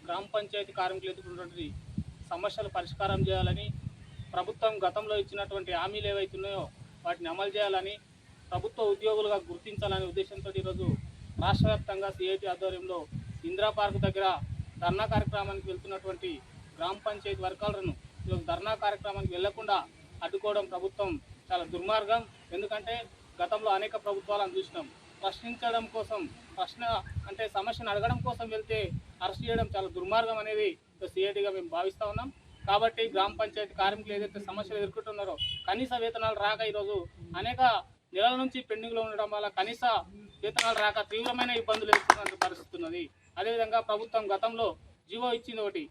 [SPEAKER 10] గ్రామ పంచాయతీ కార్మికులు ఎదుర్కొన్నటువంటి సమస్యలు పరిష్కారం చేయాలని, ప్రభుత్వం గతంలో ఇచ్చినటువంటి హామీలు ఏవైతున్నాయో వాటిని అమలు చేయాలని, ప్రభుత్వ ఉద్యోగులుగా గుర్తించాలనే ఉద్దేశంతో ఈరోజు రాష్ట్ర వ్యాప్తంగా సిఐటి ఆధ్వర్యంలో ఇందిరా పార్క్ దగ్గర ధర్నా కార్యక్రమానికి వెళ్తున్నటువంటి గ్రామ పంచాయతీ వర్కర్లను ఈరోజు ధర్నా కార్యక్రమానికి వెళ్లకుండా అడ్డుకోవడం ప్రభుత్వం చాలా దుర్మార్గం. ఎందుకంటే గతంలో అనేక ప్రభుత్వాలను చూసినాం. ప్రశ్నించడం కోసం, సమస్యను అడగడం కోసం వెళ్తే అరెస్ట్ చేయడం చాలా దుర్మార్గం అనేది సిఐటిగా మేము భావిస్తూ ఉన్నాం. కాబట్టి గ్రామ పంచాయతీ కార్మికులు ఏదైతే సమస్యలు ఎదుర్కొంటున్నారో, కనీస వేతనాలు రాక ఈరోజు అనేక నెలల నుంచి పెండింగ్లో ఉండడం వల్ల కనీస వేతనాలు రాక తీవ్రమైన ఇబ్బందులు ఎదుర్కొన్న పరిస్థితి ఉన్నది. అదేవిధంగా ప్రభుత్వం గతంలో జీవో ఇచ్చింది ఒకటి,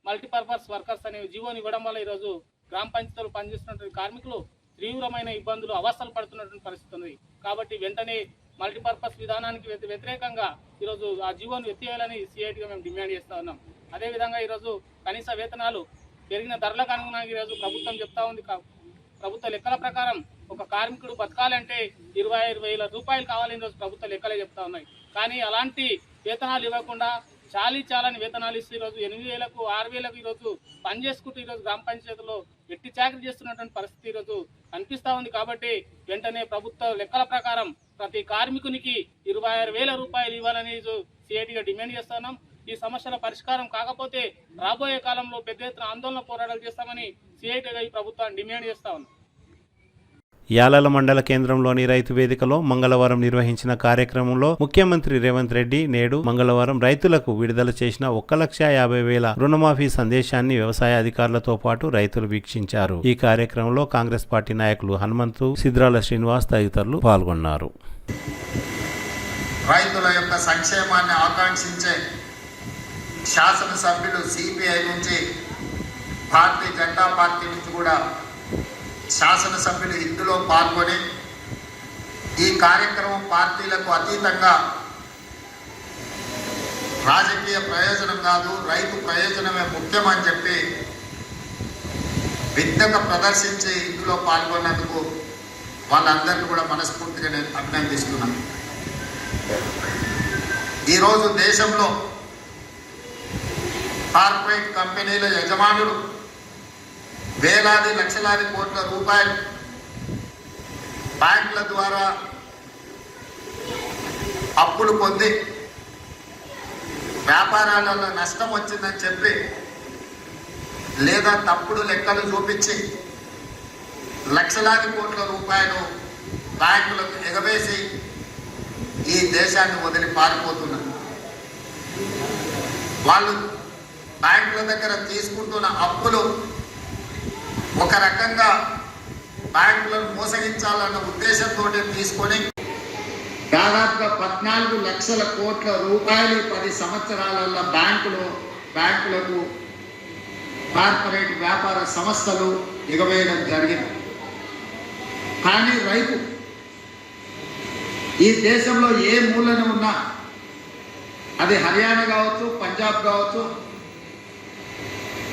[SPEAKER 10] మల్టీపర్పస్ వర్కర్స్ అనే జీవోని ఇవ్వడం వల్ల ఈరోజు గ్రామ పంచాయతీలో పనిచేస్తున్నటువంటి కార్మికులు తీవ్రమైన ఇబ్బందులు, అవస్థలు పడుతున్నటువంటి పరిస్థితి ఉంది. కాబట్టి వెంటనే మల్టీపర్పస్ విధానానికి వ్యతిరేకంగా ఈరోజు ఆ జీవోను ఎత్తివేయాలని సిఐటిగా మేము డిమాండ్ చేస్తూ ఉన్నాం. అదేవిధంగా ఈరోజు కనీస వేతనాలు పెరిగిన ధరలకు అనుగుణంగా ఈరోజు ప్రభుత్వం చెప్తా ఉంది. ప్రభుత్వ లెక్కల ప్రకారం ఒక కార్మికుడు బతకాలంటే 25,000 రూపాయలు కావాలని ఈరోజు ప్రభుత్వ లెక్కలే చెప్తా ఉన్నాయి. కానీ అలాంటి వేతనాలు ఇవ్వకుండా చాలని వేతనాలు ఇస్తూ ఈరోజు 8,000కు 6,000కు ఈరోజు పని చేసుకుంటూ ఈరోజు గ్రామ పంచాయతీలో వెట్టి చాకరీ చేస్తున్నటువంటి పరిస్థితి ఈరోజు కనిపిస్తూ ఉంది. కాబట్టి వెంటనే ప్రభుత్వ లెక్కల ప్రకారం ప్రతి కార్మికునికి 26,000 రూపాయలు ఇవ్వాలని సిఐటిగా డిమాండ్ చేస్తున్నాం. ఈ సమస్యల పరిష్కారం కాకపోతే రాబోయే కాలంలో పెద్ద ఎత్తున ఆందోళన పోరాటాలు చేస్తామని సిఐటిగా ఈ ప్రభుత్వాన్ని డిమాండ్ చేస్తా ఉన్నాం.
[SPEAKER 1] యాలాల మండల కేంద్రంలోని రైతు వేదికలో మంగళవారం నిర్వహించిన కార్యక్రమంలో ముఖ్యమంత్రి రేవంత్ రెడ్డి నేడు మంగళవారం రైతులకు విడుదల చేసిన 1,50,000 రుణమాఫీ సందేశాన్ని వ్యవసాయ అధికారులతో పాటు రైతులు వీక్షించారు. ఈ కార్యక్రమంలో కాంగ్రెస్ పార్టీ నాయకులు హనుమంతు, సిద్రాల శ్రీనివాస్ తదితరులు పాల్గొన్నారు.
[SPEAKER 11] రైతుల యొక్క సంక్షేమాన్ని ఆకాంక్షించే శాసనసభ్యులు సిపిఐ నుంచి, భారతీయ జనతా పార్టీ నుంచి కూడా శాసనసభ్యులు ఇందులో పాల్గొని ఈ కార్యక్రమం పార్టీలకు అతీతంగా రాజకీయ ప్రయోజనం కాదు, రైతు ప్రయోజనమే ముఖ్యమని చెప్పి విజ్ఞత ప్రదర్శించి ఇందులో పాల్గొన్నందుకు వాళ్ళందరినీ కూడా మనస్ఫూర్తిగా నేను అభినందిస్తున్నాను. ఈరోజు దేశంలో కార్పొరేట్ కంపెనీల యజమానులు వేలాది లక్షలాది కోట్ల రూపాయలు బ్యాంకుల ద్వారా అప్పులు పొంది వ్యాపారాలలో నష్టం వచ్చిందని చెప్పి లేదా తప్పుడు లెక్కలు చూపించి లక్షలాది కోట్ల రూపాయలు బ్యాంకులకు ఎగవేసి ఈ దేశాన్ని వదిలి పారిపోతున్నారు. వాళ్ళు బ్యాంకుల దగ్గర తీసుకుంటున్న అప్పులు ఒక రకంగా బ్యాంకులను మోసగించాలన్న ఉద్దేశంతో తీసుకొని దాదాపుగా 14 లక్షల కోట్ల రూపాయలు 10 సంవత్సరాలలో బ్యాంకులకు కార్పొరేట్ వ్యాపార సంస్థలు ఎగవేయడం జరిగింది. కానీ రైతు ఈ దేశంలో ఏ మూలన ఉన్నా, అది హర్యానా కావచ్చు, పంజాబ్ కావచ్చు,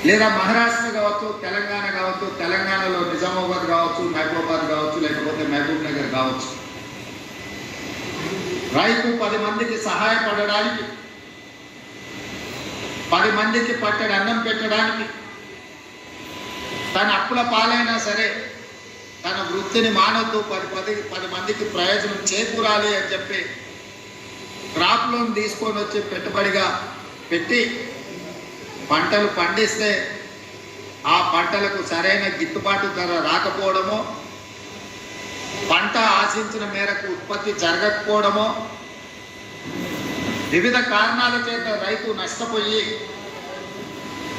[SPEAKER 11] లేదా మహారాష్ట్ర కావచ్చు, తెలంగాణ కావచ్చు, తెలంగాణలో నిజామాబాద్ కావచ్చు, మహబూబాబాద్ కావచ్చు, లేకపోతే మహబూబ్ నగర్ కావచ్చు, రైతు 10 మందికి సహాయపడడానికి, 10 మందికి పట్టడి అన్నం పెట్టడానికి, తన అప్పుల పాలైనా సరే తన వృత్తిని మానొద్దు, 10 మందికి ప్రయోజనం చేకూరాలి అని చెప్పి క్రాప్ లోన్ తీసుకొని వచ్చి పెట్టుబడిగా పెట్టి పంటలు పండిస్తే ఆ పంటలకు సరైన గిట్టుబాటు ధర రాకపోవడమో, పంట ఆశించిన మేరకు ఉత్పత్తి జరగకపోవడమో, వివిధ కారణాల చేత రైతు నష్టపోయి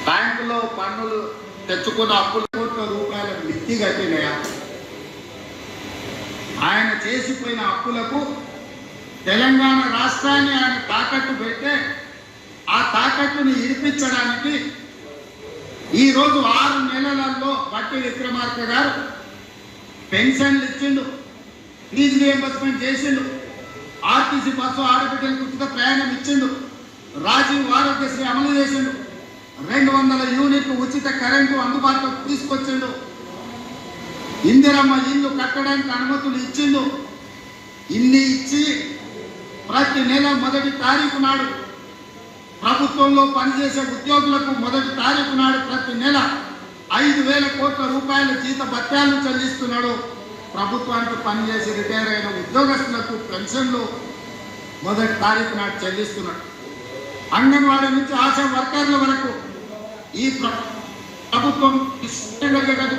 [SPEAKER 11] బ్యాంకులో పన్నులు తెచ్చుకున్న అప్పుల కోట్ల రూపాయల మిత్తి కట్టినాయా, ఆయన చేసిపోయిన అప్పులకు తెలంగాణ రాష్ట్రాన్ని ఆయన తాకట్టు పెడితే ఆ తాకట్టును ఇరిపించడానికి ఈరోజు 6 నెలలలో బట్టి విక్రమార్క గారు పెన్షన్లు ఇచ్చిండు, ఫీజు రియంబర్స్మెంట్ చేసిండు, ఆర్టీసీ బస్సు ఆడబిడ్డలకు ఉచిత ప్రయాణం ఇచ్చిండు, రాజీవ్ ఆరోగ్యశ్రీ అమలు చేసిండు, 200 యూనిట్లు ఉచిత కరెంటు అందుబాటులోకి తీసుకొచ్చిండు, ఇందిరమ్మ ఇల్లు కట్టడానికి అనుమతులు ఇచ్చిండు. ఇన్ని ఇచ్చి ప్రతి నెల 1వ తారీఖు నాడు ప్రభుత్వంలో పనిచేసే ఉద్యోగులకు 1వ తారీఖు నాడు ప్రతి నెల 5,000 కోట్ల రూపాయల జీత భత్యాలను చెల్లిస్తున్నాడు. ప్రభుత్వానికి పనిచేసి రిటైర్ అయిన ఉద్యోగస్తులకు పెన్షన్లు 1వ తారీఖు నాడు చెల్లిస్తున్నాడు. అంగన్వాడీ నుంచి ఆశా వర్కర్ల వరకు ఈ ప్రభుత్వం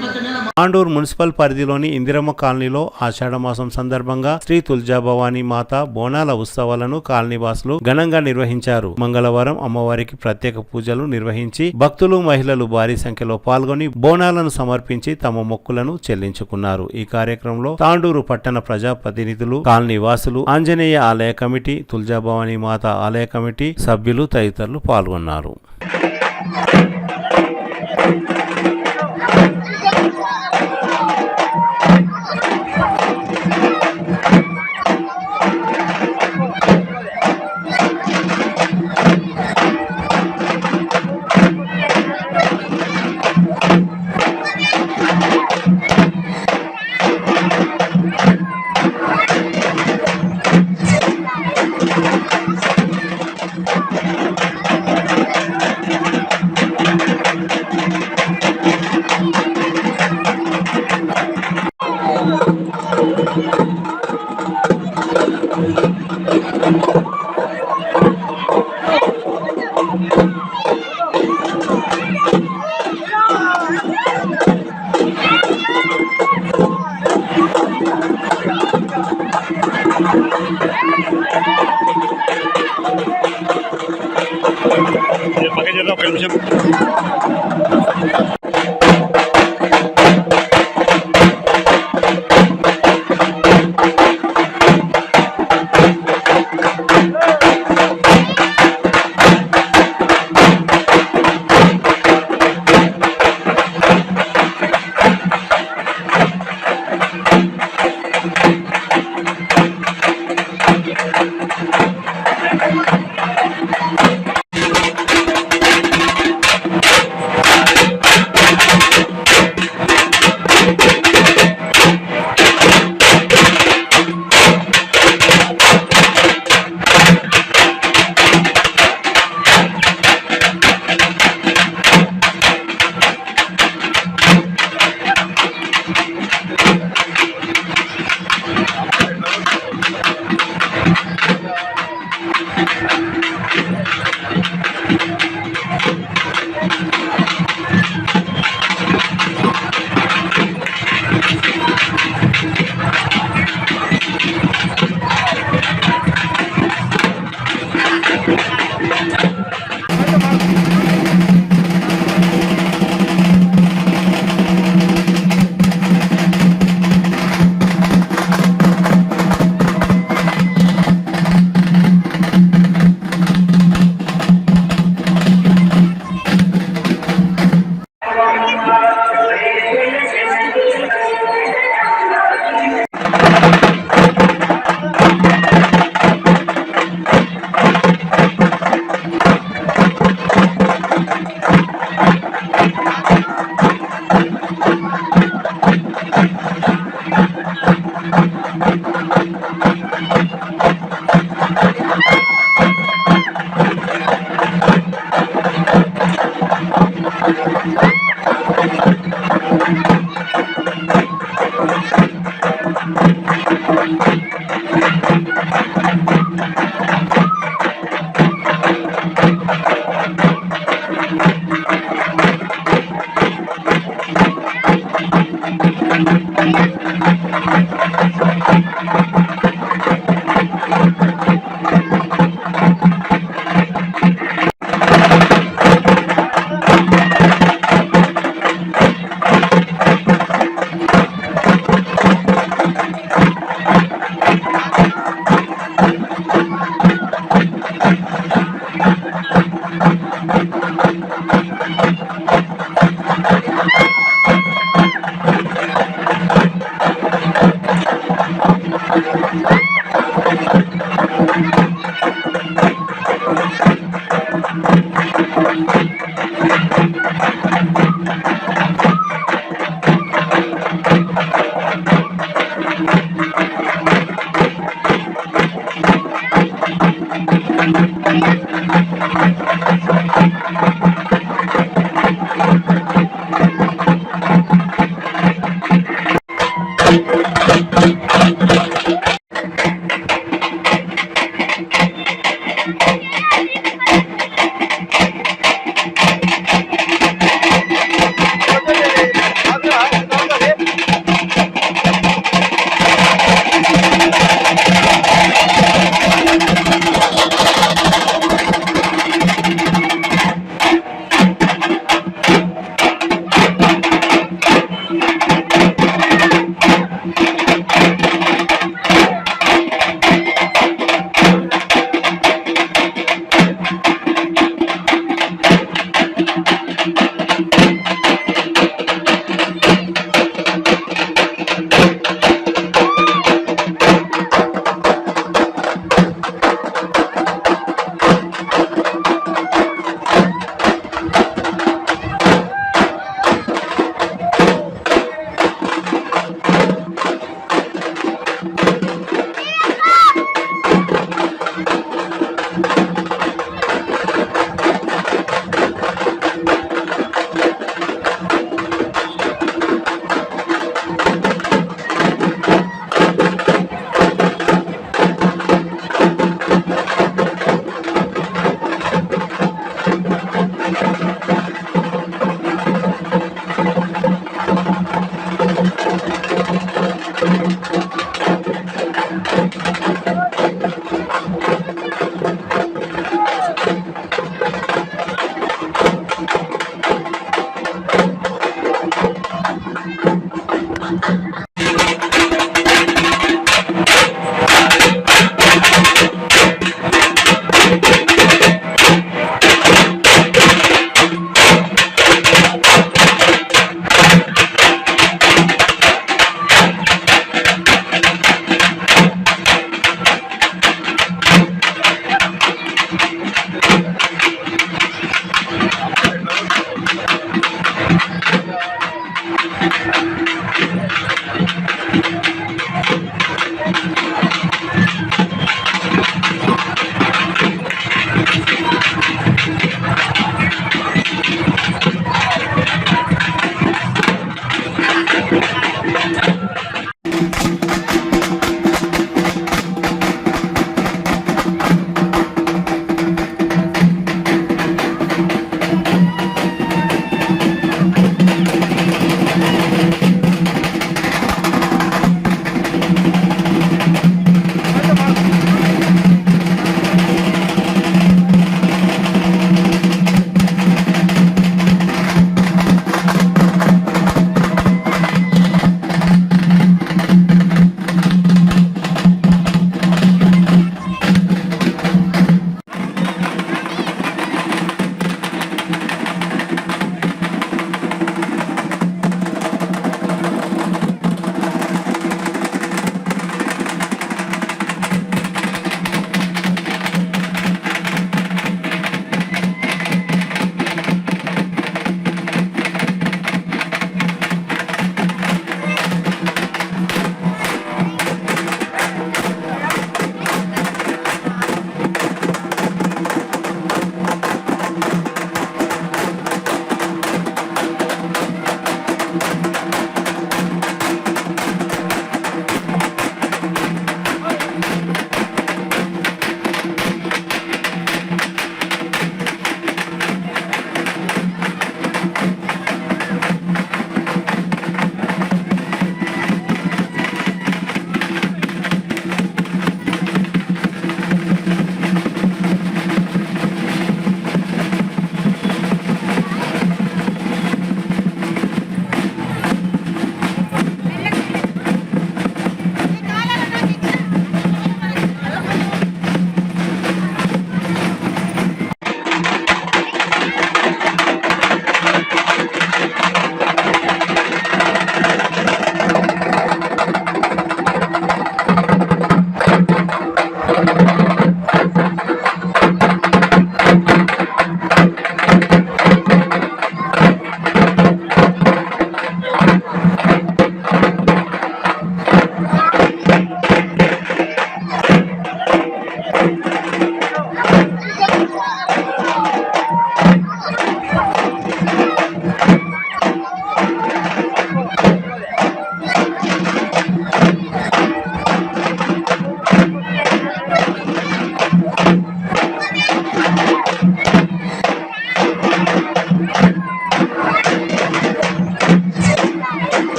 [SPEAKER 11] ప్రతి నెల
[SPEAKER 1] తాండూరు మున్సిపల్ పరిధిలోని ఇందిరమ్మ కాలనీలో ఆషాఢమాసం సందర్భంగా శ్రీ తుల్జాభవానీ మాత బోనాల ఉత్సవాలను కాలనీవాసులు ఘనంగా నిర్వహించారు. మంగళవారం అమ్మవారికి ప్రత్యేక పూజలు నిర్వహించి భక్తులు, మహిళలు భారీ సంఖ్యలో పాల్గొని బోనాలను సమర్పించి తమ మొక్కులను చెల్లించుకున్నారు. ఈ కార్యక్రమంలో తాండూరు పట్టణ ప్రజాప్రతినిధులు, కాలనీవాసులు, ఆంజనేయ ఆలయ కమిటీ, తుల్జాభవానీ మాత ఆలయ కమిటీ సభ్యులు తదితరులు పాల్గొన్నారు.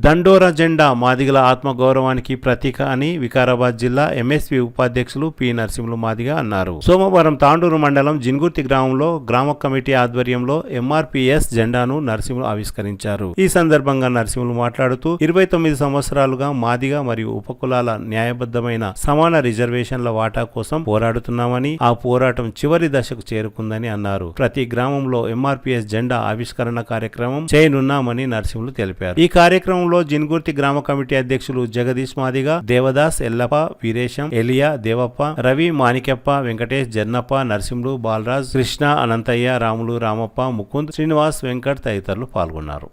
[SPEAKER 1] దండోరా జెండా మాదిగల ఆత్మగౌరవానికి ప్రతీక అని వికారాబాద్ జిల్లా ఎంఎస్పీ ఉపాధ్యక్షులు పి నరసింహులు మాదిగ అన్నారు. సోమవారం తాండూరు మండలం జిన్గుర్తి గ్రామంలో గ్రామ కమిటీ ఆధ్వర్యంలో ఎంఆర్పీఎస్ జెండాను నరసింహులు ఆవిష్కరించారు. ఈ సందర్భంగా నరసింహులు మాట్లాడుతూ 29 సంవత్సరాలుగా మాదిగ మరియు ఉపకులాల న్యాయబద్ధమైన సమాన రిజర్వేషన్ల వాటా కోసం పోరాడుతున్నామని, ఆ పోరాటం చివరి దశకు చేరుకుందని అన్నారు. ప్రతి గ్రామంలో ఎంఆర్పీఎస్ జెండా ఆవిష్కరణ కార్యక్రమం చేయనున్నామని నరసింహులు తెలిపారు. ఈ కార్యక్రమంలో జిన్గుర్తి గ్రామ కమిటీ అధ్యక్షులు జగదీష్ మాదిగ, దేవదాస్, ఎల్లప్ప, వీరేశం, ఎలియా, దేవప్ప, రవి, మాణికెప్ప, వెంకటేష్, జన్నప్ప, నరసింహులు, బాలరాజ్, కృష్ణ, అనంతయ్య, రాములు, రామప్ప, ముకుంద్, శ్రీనివాస్, వెంకట్ తదితరులు పాల్గొన్నారు.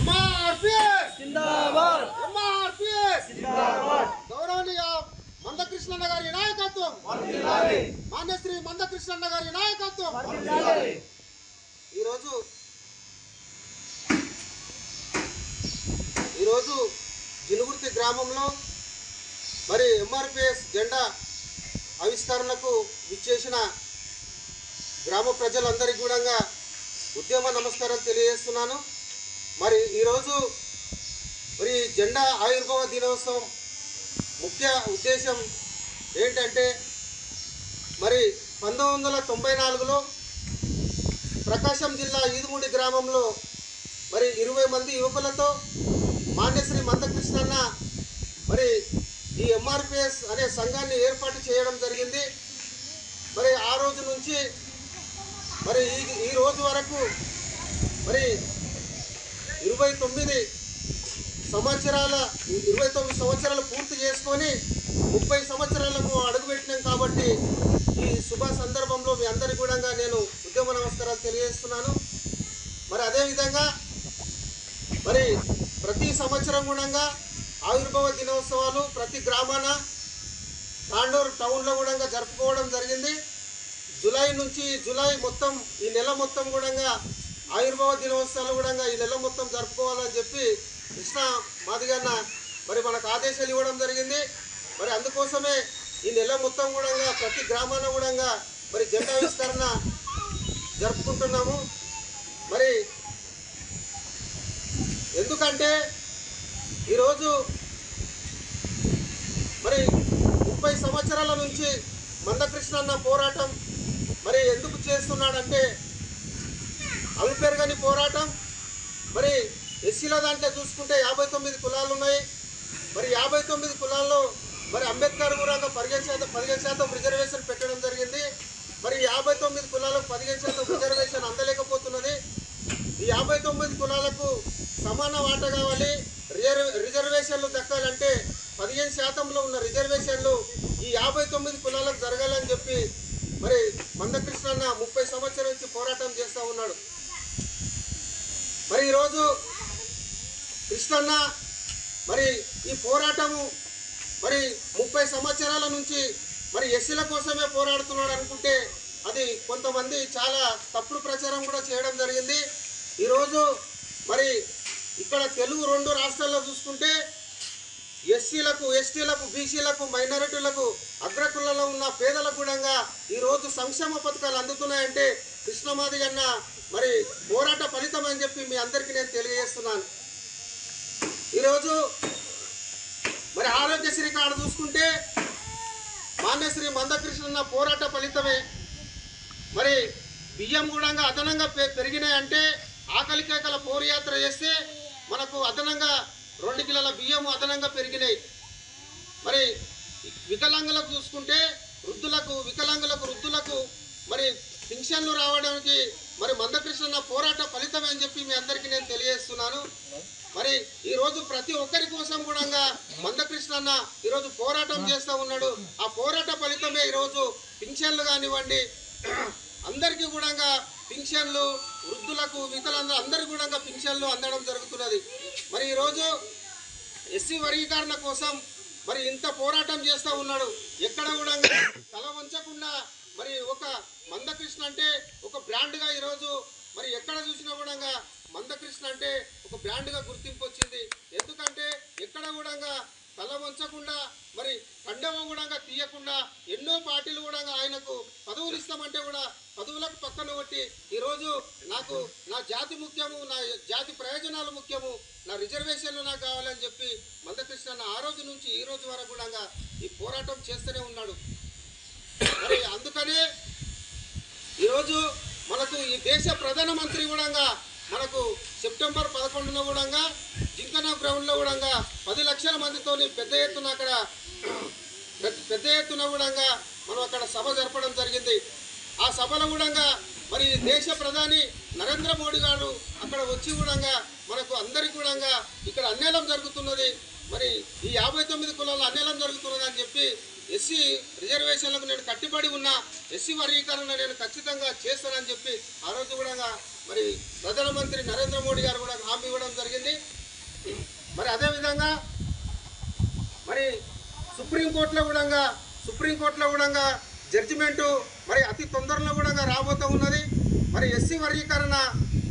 [SPEAKER 2] MRPS గౌరవనీయ మందకృష్ణన్న గారి నాయకత్వం, మాన్యశ్రీ మందకృష్ణన్న గారి నాయకత్వం. ఈరోజు జిలుగుర్తి గ్రామంలో మరి ఎంఆర్పిఎస్ జెండా ఆవిష్కరణకు విచ్చేసిన గ్రామ ప్రజలందరికీ కూడా ఉద్యమ నమస్కారం తెలియజేస్తున్నాను. మరి ఈరోజు మరి జెండా ఆవిర్భావ దినోత్సవం ముఖ్య ఉద్దేశం ఏంటంటే మరి 1994లో ప్రకాశం జిల్లా ఈదుమూడి గ్రామంలో మరి 20 మంది యువకులతో మాన్యశ్రీ మందకృష్ణన్న మరి ఈ ఎంఆర్పిఎస్ అనే సంఘాన్ని ఏర్పాటు చేయడం జరిగింది. మరి ఆ రోజు నుంచి మరి ఈ రోజు వరకు మరి 29 సంవత్సరాలు పూర్తి చేసుకొని 30 సంవత్సరాలకు అడుగుపెట్టినాం. కాబట్టి ఈ శుభ సందర్భంలో మీ అందరికీ కూడా నేను ఉద్యమ నమస్కారాలు తెలియజేస్తున్నాను. మరి అదేవిధంగా మరి ప్రతి సంవత్సరం కూడా ఆవిర్భావ దినోత్సవాలు ప్రతి గ్రామాన తాండూరు టౌన్లో కూడా జరుపుకోవడం జరిగింది. జూలై మొత్తం ఈ నెల మొత్తం కూడా ఆవిర్భావ దినోత్సవాలు కూడా ఈ నెల మొత్తం జరుపుకోవాలని చెప్పి కృష్ణ మాదిగన్న మరి మనకు ఆదేశాలు ఇవ్వడం జరిగింది. మరి అందుకోసమే ఈ నెల మొత్తం కూడా ప్రతి గ్రామాన కూడా మరి జెండావిష్కరణ జరుపుకుంటున్నాము. మరి ఎందుకంటే ఈరోజు మరి 30 సంవత్సరాల నుంచి మందకృష్ణన్న పోరాటం మరి ఎందుకు చేస్తున్నాడంటే అలుపెరగని పోరాటం. మరి ఎస్సీల దాంట్లో చూసుకుంటే 59 కులాలు ఉన్నాయి. మరి 59 కులాల్లో మరి అంబేద్కర్ కూడా 15% రిజర్వేషన్ పెట్టడం జరిగింది. మరి 59 కులాలకు 15% రిజర్వేషన్ అందలేకపోతున్నది. ఈ 59 కులాలకు సమాన వాటా కావాలి. రిజర్వేషన్లు దక్కాలంటే 15% ఉన్న రిజర్వేషన్లు ఈ 59 కులాలకు జరగాలని చెప్పి మరి మందకృష్ణన్న 30 సంవత్సరాల నుంచి పోరాటం చేస్తూ ఉన్నాడు. మరి ఈరోజు కృష్ణన్న మరి ఈ పోరాటము మరి 30 సంవత్సరాల నుంచి మరి ఎస్సీల కోసమే పోరాడుతున్నాడు అనుకుంటే అది కొంతమంది చాలా తప్పుడు ప్రచారం కూడా చేయడం జరిగింది. ఈరోజు మరి ఇక్కడ తెలుగు 2 రాష్ట్రాల్లో చూసుకుంటే ఎస్సీలకు, ఎస్టీలకు, బీసీలకు, మైనారిటీలకు, అగ్రకులలో ఉన్న పేదలకు కూడా ఈరోజు సంక్షేమ పథకాలు అందుతున్నాయంటే కృష్ణమాదిగన్న మరి పోరాట ఫలితం అని చెప్పి మీ అందరికీ నేను తెలియజేస్తున్నాను. ఈరోజు మరి ఆరోగ్యశ్రీ కార్డు చూసుకుంటే మాన్యశ్రీ మందకృష్ణన్న పోరాట ఫలితమే. మరి బియ్యం కూడా అదనంగా పెరిగినాయంటే ఆకలి కేకల పోరుయాత్ర చేస్తే మనకు అదనంగా 2 కిలోల బియ్యం అదనంగా పెరిగినాయి. మరి వికలాంగులకు చూసుకుంటే వృద్ధులకు మరి పింఛన్లు రావడానికి మరి మందకృష్ణన్న పోరాట ఫలితమే అని చెప్పి మీ అందరికీ నేను తెలియజేస్తున్నాను. మరి ఈరోజు ప్రతి ఒక్కరి కోసం కూడా మందకృష్ణన్న ఈరోజు పోరాటం చేస్తూ ఉన్నాడు. ఆ పోరాట ఫలితమే ఈరోజు పింఛన్లు కానివ్వండి, అందరికీ కూడా పింఛన్లు, వృద్ధులకు, వికలాంగులు అందరికీ కూడా పింఛన్లు అందడం జరుగుతున్నది. మరి ఈరోజు ఎస్సీ వర్గీకరణ కోసం మరి ఇంత పోరాటం చేస్తూ ఉన్నాడు. ఎక్కడ కూడా తల వంచకుండా మరి ఒక మందకృష్ణ అంటే ఒక బ్రాండ్గా ఈరోజు మరి ఎక్కడ చూసినా కూడా మందకృష్ణ అంటే ఒక బ్రాండ్గా గుర్తింపు వచ్చింది. ఎందుకంటే ఎక్కడ కూడా తల వంచకుండా మరి కండవ కూడా తీయకుండా ఎన్నో పార్టీలు కూడా ఆయనకు పదవులు ఇస్తామంటే కూడా పదవులకు పక్కన కొట్టి ఈరోజు నాకు నా జాతి ముఖ్యము, నా జాతి ప్రయోజనాలు ముఖ్యము, నా రిజర్వేషన్లు నాకు కావాలని చెప్పి మందకృష్ణ ఆ రోజు నుంచి ఈ రోజు వరకు కూడా ఈ పోరాటం చేస్తూనే ఉన్నాడు. మరి అందుకనే ఈరోజు మనకు ఈ దేశ ప్రధానమంత్రి కూడా మనకు సెప్టెంబర్ 11న కూడా జింకనా గ్రౌండ్లో కూడా 10 లక్షల మందితో పెద్ద ఎత్తున కూడా మనం అక్కడ సభ జరపడం జరిగింది. ఆ సభలో కూడా మరి దేశ ప్రధాని నరేంద్ర మోడీ గారు అక్కడ వచ్చి కూడా మనకు అందరికీ కూడా ఇక్కడ అన్యాయం జరుగుతున్నది, మరి ఈ 59 కులాల అన్యాయం జరుగుతున్నది అని చెప్పి ఎస్సీ రిజర్వేషన్లకు నేను కట్టుబడి ఉన్నా, ఎస్సీ వర్గీకరణ నేను ఖచ్చితంగా చేస్తానని చెప్పి ఆ రోజు కూడా మరి ప్రధానమంత్రి నరేంద్ర మోడీ గారు కూడా హామీ ఇవ్వడం జరిగింది.
[SPEAKER 12] మరి అదేవిధంగా మరి సుప్రీంకోర్టులో కూడా జడ్జిమెంటు మరి అతి తొందరలో కూడా రాబోతూ ఉన్నది. మరి ఎస్సీ వర్గీకరణ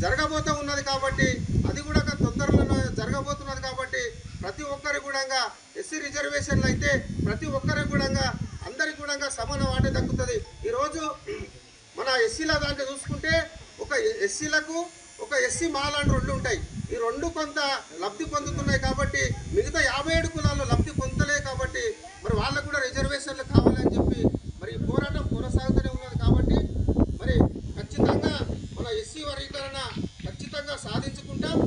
[SPEAKER 12] జరగబోతూ ఉన్నది కాబట్టి అది కూడా తొందరలో జరగబోతున్నది కాబట్టి ప్రతి ఒక్కరికి కూడా ఎస్సీ రిజర్వేషన్లు అయితే ప్రతి ఒక్కరికి కూడా అందరికి కూడా సమాన వాటే దక్కుతుంది. ఈరోజు మన ఎస్సీల దాంట్లో చూసుకుంటే ఒక ఎస్సీలకు ఒక ఎస్సీ మాలాంటి రెండు ఉంటాయి. ఈ రెండు కొంత లబ్ధి పొందుతున్నాయి కాబట్టి మిగతా 57 కులాల్లో లబ్ధి పొందలే కాబట్టి మరి వాళ్ళకు కూడా రిజర్వేషన్లు కావాలని చెప్పి మరి పోరాటం కొనసాగుతూనే ఉన్నది. కాబట్టి మరి ఖచ్చితంగా మన ఎస్సీ వర్గీకరణ ఖచ్చితంగా సాధించుకుంటాం.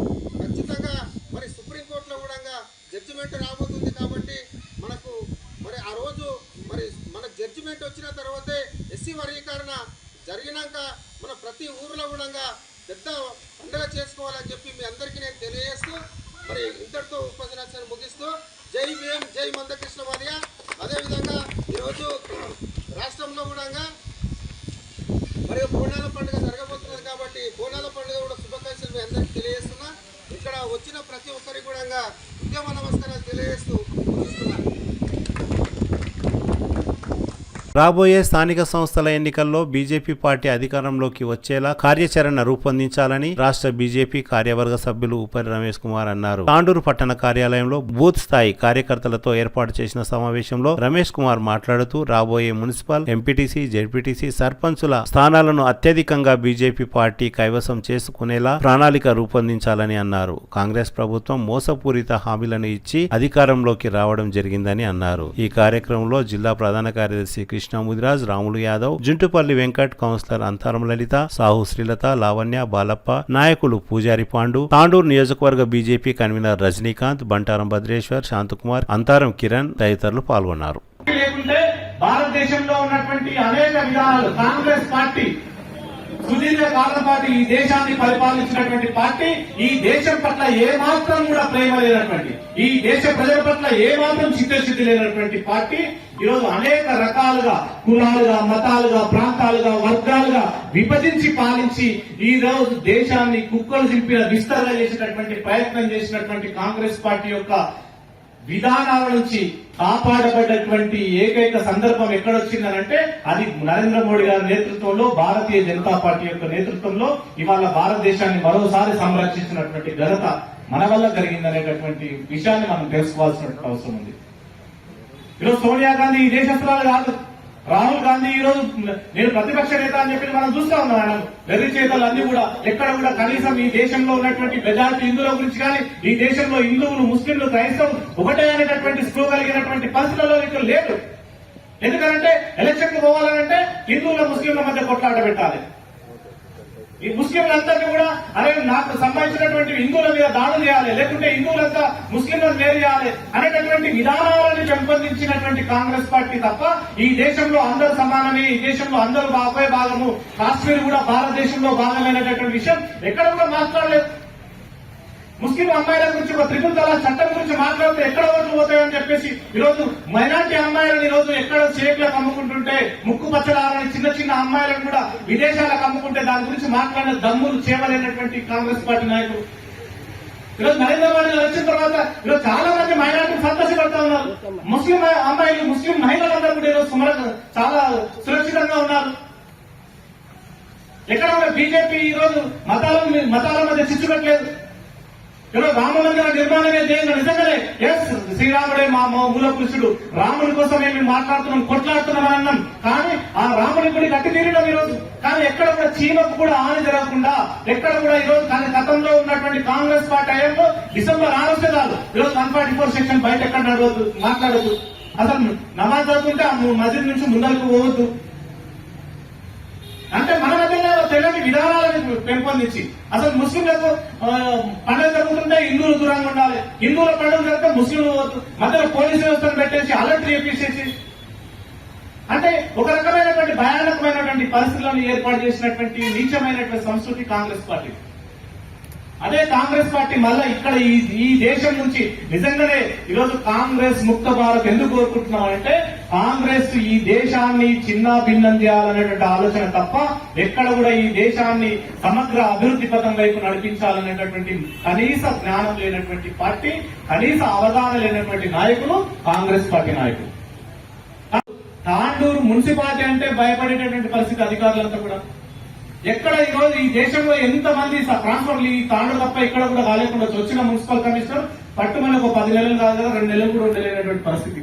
[SPEAKER 12] ఖచ్చితంగా మరి సుప్రీంకోర్టులో కూడా జడ్జిమెంట్ రాబోతుంది కాబట్టి మనకు మరి ఆ రోజు మరి మనకు జడ్జిమెంట్ వచ్చిన తర్వాతే ఎస్సీ వర్గీకరణ జరిగినాక మన ప్రతి ఊర్లో కూడా పెద్ద పండుగ చేసుకోవాలని చెప్పి మీ అందరికీ నేను తెలియజేస్తూ మరి ఇంతటితో ఉపన్యాసాన్ని ముగిస్తూ జై భీమ్, జై మందకృష్ణ మాదిగ. అదేవిధంగా ఈరోజు రాష్ట్రంలో కూడా మరి బోనాల పండుగ జరగబోతున్నది కాబట్టి బోనాల పండుగ కూడా శుభాకాంక్షలు మీ అందరికీ తెలియజేస్తున్నా. ఇక్కడ వచ్చిన ప్రతి ఒక్కరికి కూడా ఉద్యమ నమస్కారాలు తెలియజేస్తూ ముగిస్తున్నాను.
[SPEAKER 1] రాబోయే స్థానిక సంస్థల ఎన్నికల్లో బీజేపీ పార్టీ అధికారంలోకి వచ్చేలా కార్యాచరణ రూపొందించాలని రాష్ట్ర బీజేపీ కార్యవర్గ సభ్యులు ఉపరి రమేష్ కుమార్ అన్నారు. తాండూరు పట్టణ కార్యాలయంలో బూత్ స్థాయి కార్యకర్తలతో ఏర్పాటు చేసిన సమావేశంలో రమేష్ కుమార్ మాట్లాడుతూ రాబోయే మున్సిపల్, ఎంపీటీసీ, జెడ్పీటీసీ, సర్పంచుల స్థానాలను అత్యధికంగా బీజేపీ పార్టీ కైవసం చేసుకునేలా ప్రణాళిక రూపొందించాలని అన్నారు. కాంగ్రెస్ ప్రభుత్వం మోసపూరిత హామీలను ఇచ్చి అధికారంలోకి రావడం జరిగిందని అన్నారు. ఈ కార్యక్రమంలో జిల్లా ప్రధాన కార్యదర్శి కృష్ణ ముదిరాజ్, రాములు యాదవ్, జుంటుపల్లి వెంకట్, కౌన్సిలర్ అంతరం లలిత, సాహు శ్రీలత, లావణ్య, బాలప్ప, నాయకులు పూజారి పాండు, తాండూరు నియోజకవర్గ బీజేపీ కన్వీనర్ రజనీకాంత్, బంటారం భద్రేశ్వర్, శాంతకుమార్, అంతారం కిరణ్ తదితరులు పాల్గొన్నారు.
[SPEAKER 13] లేకుంటే భారతదేశంలో ఉన్నటువంటి అనేక విధానాలు కాంగ్రెస్ పార్టీ సుదీర్ఘ కాలం పాటు ఈ దేశాన్ని పరిపాలించినటువంటి పార్టీ, ఈ దేశం పట్ల ఏమాత్రం కూడా ప్రేమ లేనటువంటి, ఈ దేశ ప్రజల పట్ల ఏమాత్రం చిత్తశుద్ధి లేనటువంటి పార్టీ ఈరోజు అనేక రకాలుగా కులాలుగా, మతాలుగా, ప్రాంతాలుగా, వర్గాలుగా విభజించి పాలించి ఈ రోజు దేశాన్ని కుక్కలు చింపిన విస్తరణ చేసినటువంటి ప్రయత్నం చేసినటువంటి కాంగ్రెస్ పార్టీ యొక్క విధానాల నుంచి కాపాడబడ్డటువంటి ఏకైక సందర్భం ఎక్కడొచ్చిందనంటే అది నరేంద్ర మోడీ గారి నేతృత్వంలో, భారతీయ జనతా పార్టీ యొక్క నేతృత్వంలో ఇవాళ భారతదేశాన్ని మరోసారి సంరక్షించినటువంటి ఘనత మన వల్ల జరిగిందనేటటువంటి విషయాన్ని మనం తెలుసుకోవాల్సినటువంటి అవసరం ఉంది. ఈరోజు సోనియా గాంధీ ఈ దేశస్తురాలు కాదు, రాహుల్ గాంధీ ఈ రోజు నేను ప్రతిపక్ష నేత అని చెప్పి మనం చూస్తా ఉన్నాం. ఆయన వెర్రి చేతలు అన్ని కూడా ఎక్కడ కూడా కనీసం ఈ దేశంలో ఉన్నటువంటి మెజారిటీ హిందువుల గురించి కానీ, ఈ దేశంలో హిందువులు, ముస్లింలు, క్రైస్తవులు ఒకటే అనేటటువంటి స్పృహ కలిగినటువంటి పరిస్థితుల్లో ఇక్కడ లేదు. ఎందుకంటే ఎలక్షన్కు పోవాలంటే హిందువుల, ముస్లింల మధ్య కొట్లాట పెట్టాలి. ఈ ముస్లింలందరినీ కూడా అరే నాకు సంబంధించినటువంటి హిందువుల మీద దాడులు చేయాలి, లేకుంటే హిందువులంతా ముస్లింలను వేరు చేయాలి అనేటటువంటి విధానాలను పెంపొందించినటువంటి కాంగ్రెస్ పార్టీ తప్ప ఈ దేశంలో అందరూ సమానమే, ఈ దేశంలో అందరూ ఒకే భాగము, కాశ్మీర్ కూడా భారతదేశంలో భాగమైనటువంటి విషయం ఎక్కడ కూడా మాట్లాడలేదు. ముస్లిం అమ్మాయిల గురించి ఒక త్రిపుల్ తలాక్ చట్టం గురించి మాట్లాడితే ఎక్కడ ఓట్లు పోతాయని చెప్పేసి ఈరోజు మైనార్టీ అమ్మాయిలను ఈరోజు ఎక్కడ చేతులకు అమ్ముకుంటుంటే, ముక్కు పచ్చలారని చిన్న చిన్న అమ్మాయిలను కూడా విదేశాలకు అమ్ముకుంటే దాని గురించి మాట్లాడిన దమ్ములు చేయలేనటువంటి కాంగ్రెస్ పార్టీ నాయకులు ఈరోజు నరేంద్ర మోడీ గారు వచ్చిన తర్వాత ఈరోజు చాలా మంది మైనార్టీలు సంతోషపడతా ఉన్నారు. ముస్లిం అమ్మాయిలు, ముస్లిం మహిళలందరూ కూడా ఈరోజు చాలా సురక్షితంగా ఉన్నారు. ఎక్కడ కూడా బీజేపీ ఈరోజు మతాల మధ్య చిచ్చు పెట్టలేదు. ఈరోజు రామ మందిర నిర్మాణమే చేయండి. నిజంగానే ఎస్ శ్రీరాముడే మా మూల పురుషుడు, రాముడి కోసం మేము మాట్లాడుతున్నాం, కొట్లాడుతున్నాం అన్నాం. కానీ ఆ రాముడి గుడి కట్టి తీరినాం ఈరోజు. కానీ ఎక్కడ కూడా చీమకు కూడా హాని జరగకుండా, ఎక్కడ కూడా ఈరోజు గతంలో ఉన్నటువంటి కాంగ్రెస్ పార్టీ అయ్యంలో డిసెంబర్ 6 వస్తే చాలు ఈరోజు 144 సెక్షన్ బయట ఎక్కడ నడవద్దు, మాట్లాడద్దు. అసలు నమాజ్ చదువుతుంటే ఆ మస్జిద్ నుంచి ముందరకు పోవద్దు. అంటే మన మధ్యలో తెలియని విధానాలను పెంపొందించి అసలు ముస్లింలకు పండుగ జరుగుతుంటే హిందువులు దూరంగా ఉండాలి, హిందువుల పండుగ జరిగితే ముస్లింలు మధ్యలో పోలీసు వ్యవస్థను పెట్టేసి అలర్ట్ చేపించేసి అంటే ఒక రకమైనటువంటి భయానకమైనటువంటి పరిస్థితులను ఏర్పాటు చేసినటువంటి నీచమైనటువంటి సంస్కృతి కాంగ్రెస్ పార్టీ. అదే కాంగ్రెస్ పార్టీ మళ్ళా ఇక్కడ ఈ దేశం నుంచి నిజంగానే ఈరోజు కాంగ్రెస్ ముక్త భారత్ ఎందుకు కోరుకుంటున్నాం అంటే కాంగ్రెస్ ఈ దేశాన్ని చిన్న భిన్నం చేయాలనేటువంటి ఆలోచన తప్ప ఎక్కడ కూడా ఈ దేశాన్ని సమగ్ర అభివృద్ధి పథం వైపు నడిపించాలనేటటువంటి కనీస జ్ఞానం లేనటువంటి పార్టీ, కనీస అవగాహన లేనటువంటి నాయకులు కాంగ్రెస్ పార్టీ నాయకులు. తాండూరు మున్సిపాలిటీ అంటే భయపడేటటువంటి పరిస్థితి అధికారులంతా కూడా. ఎక్కడ ఈ రోజు ఈ దేశంలో ఎంతమంది ట్రాన్స్ఫర్లు ఈ తాండూరు తప్ప ఇక్కడ కూడా కాలేకుండా వచ్చిన మున్సిపల్ కమిషనర్ పట్టుమని ఒక 10 నెలలు కాదు కదా 2 నెలలు కూడా ఉండలేనటువంటి పరిస్థితి.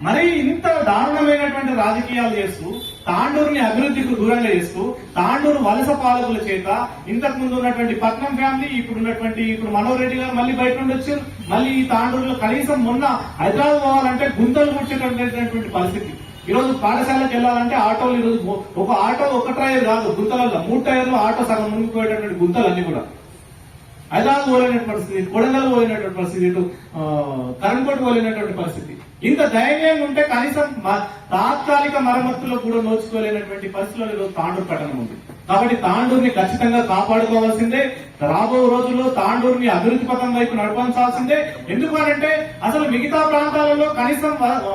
[SPEAKER 13] మరి ఇంత దారుణమైనటువంటి రాజకీయాలు చేస్తూ తాండూరుని అభివృద్ధికి దూరంగా చేస్తూ తాండూరు వలస పాలకుల చేత ఇంతకు ముందు ఉన్నటువంటి పట్నం ఫ్యామిలీ ఇప్పుడు మనోహర్ రెడ్డి గారు మళ్ళీ బయట నుండి వచ్చారు. మళ్ళీ ఈ తాండూరులో కనీసం మొన్న హైదరాబాద్ పోవాలంటే గుంతలు కూర్చేటటువంటి పరిస్థితి. ఈ రోజు పాఠశాలకు వెళ్ళాలంటే ఆటోలు ఈరోజు ఒక ఆటో ఒక టైర్ కాదు గుంతలలో 3 టైర్లు ఆటో సగం మునిగిపోయేటటువంటి గుంతలు అన్ని కూడా. హైదరాబాద్ పోలేనటువంటి పరిస్థితి, కొడంగల్ పోలేనటువంటి పరిస్థితి, ఇటు కరంకోట పోలేనటువంటి పరిస్థితి. ఇంత ధైర్యంగా ఉంటే కనీసం తాత్కాలిక మరమ్మతుల్లో కూడా నోచుకోలేనటువంటి పరిస్థితుల్లో ఈరోజు తాండూరు పట్టణం ఉంది. కాబట్టి తాండూరుని ఖచ్చితంగా కాపాడుకోవాల్సిందే. రాబో రోజుల్లో తాండూరుని అభివృద్ధి పథం వైపు నడిపించాల్సిందే. ఎందుకనంటే అసలు మిగతా ప్రాంతాలలో కనీసం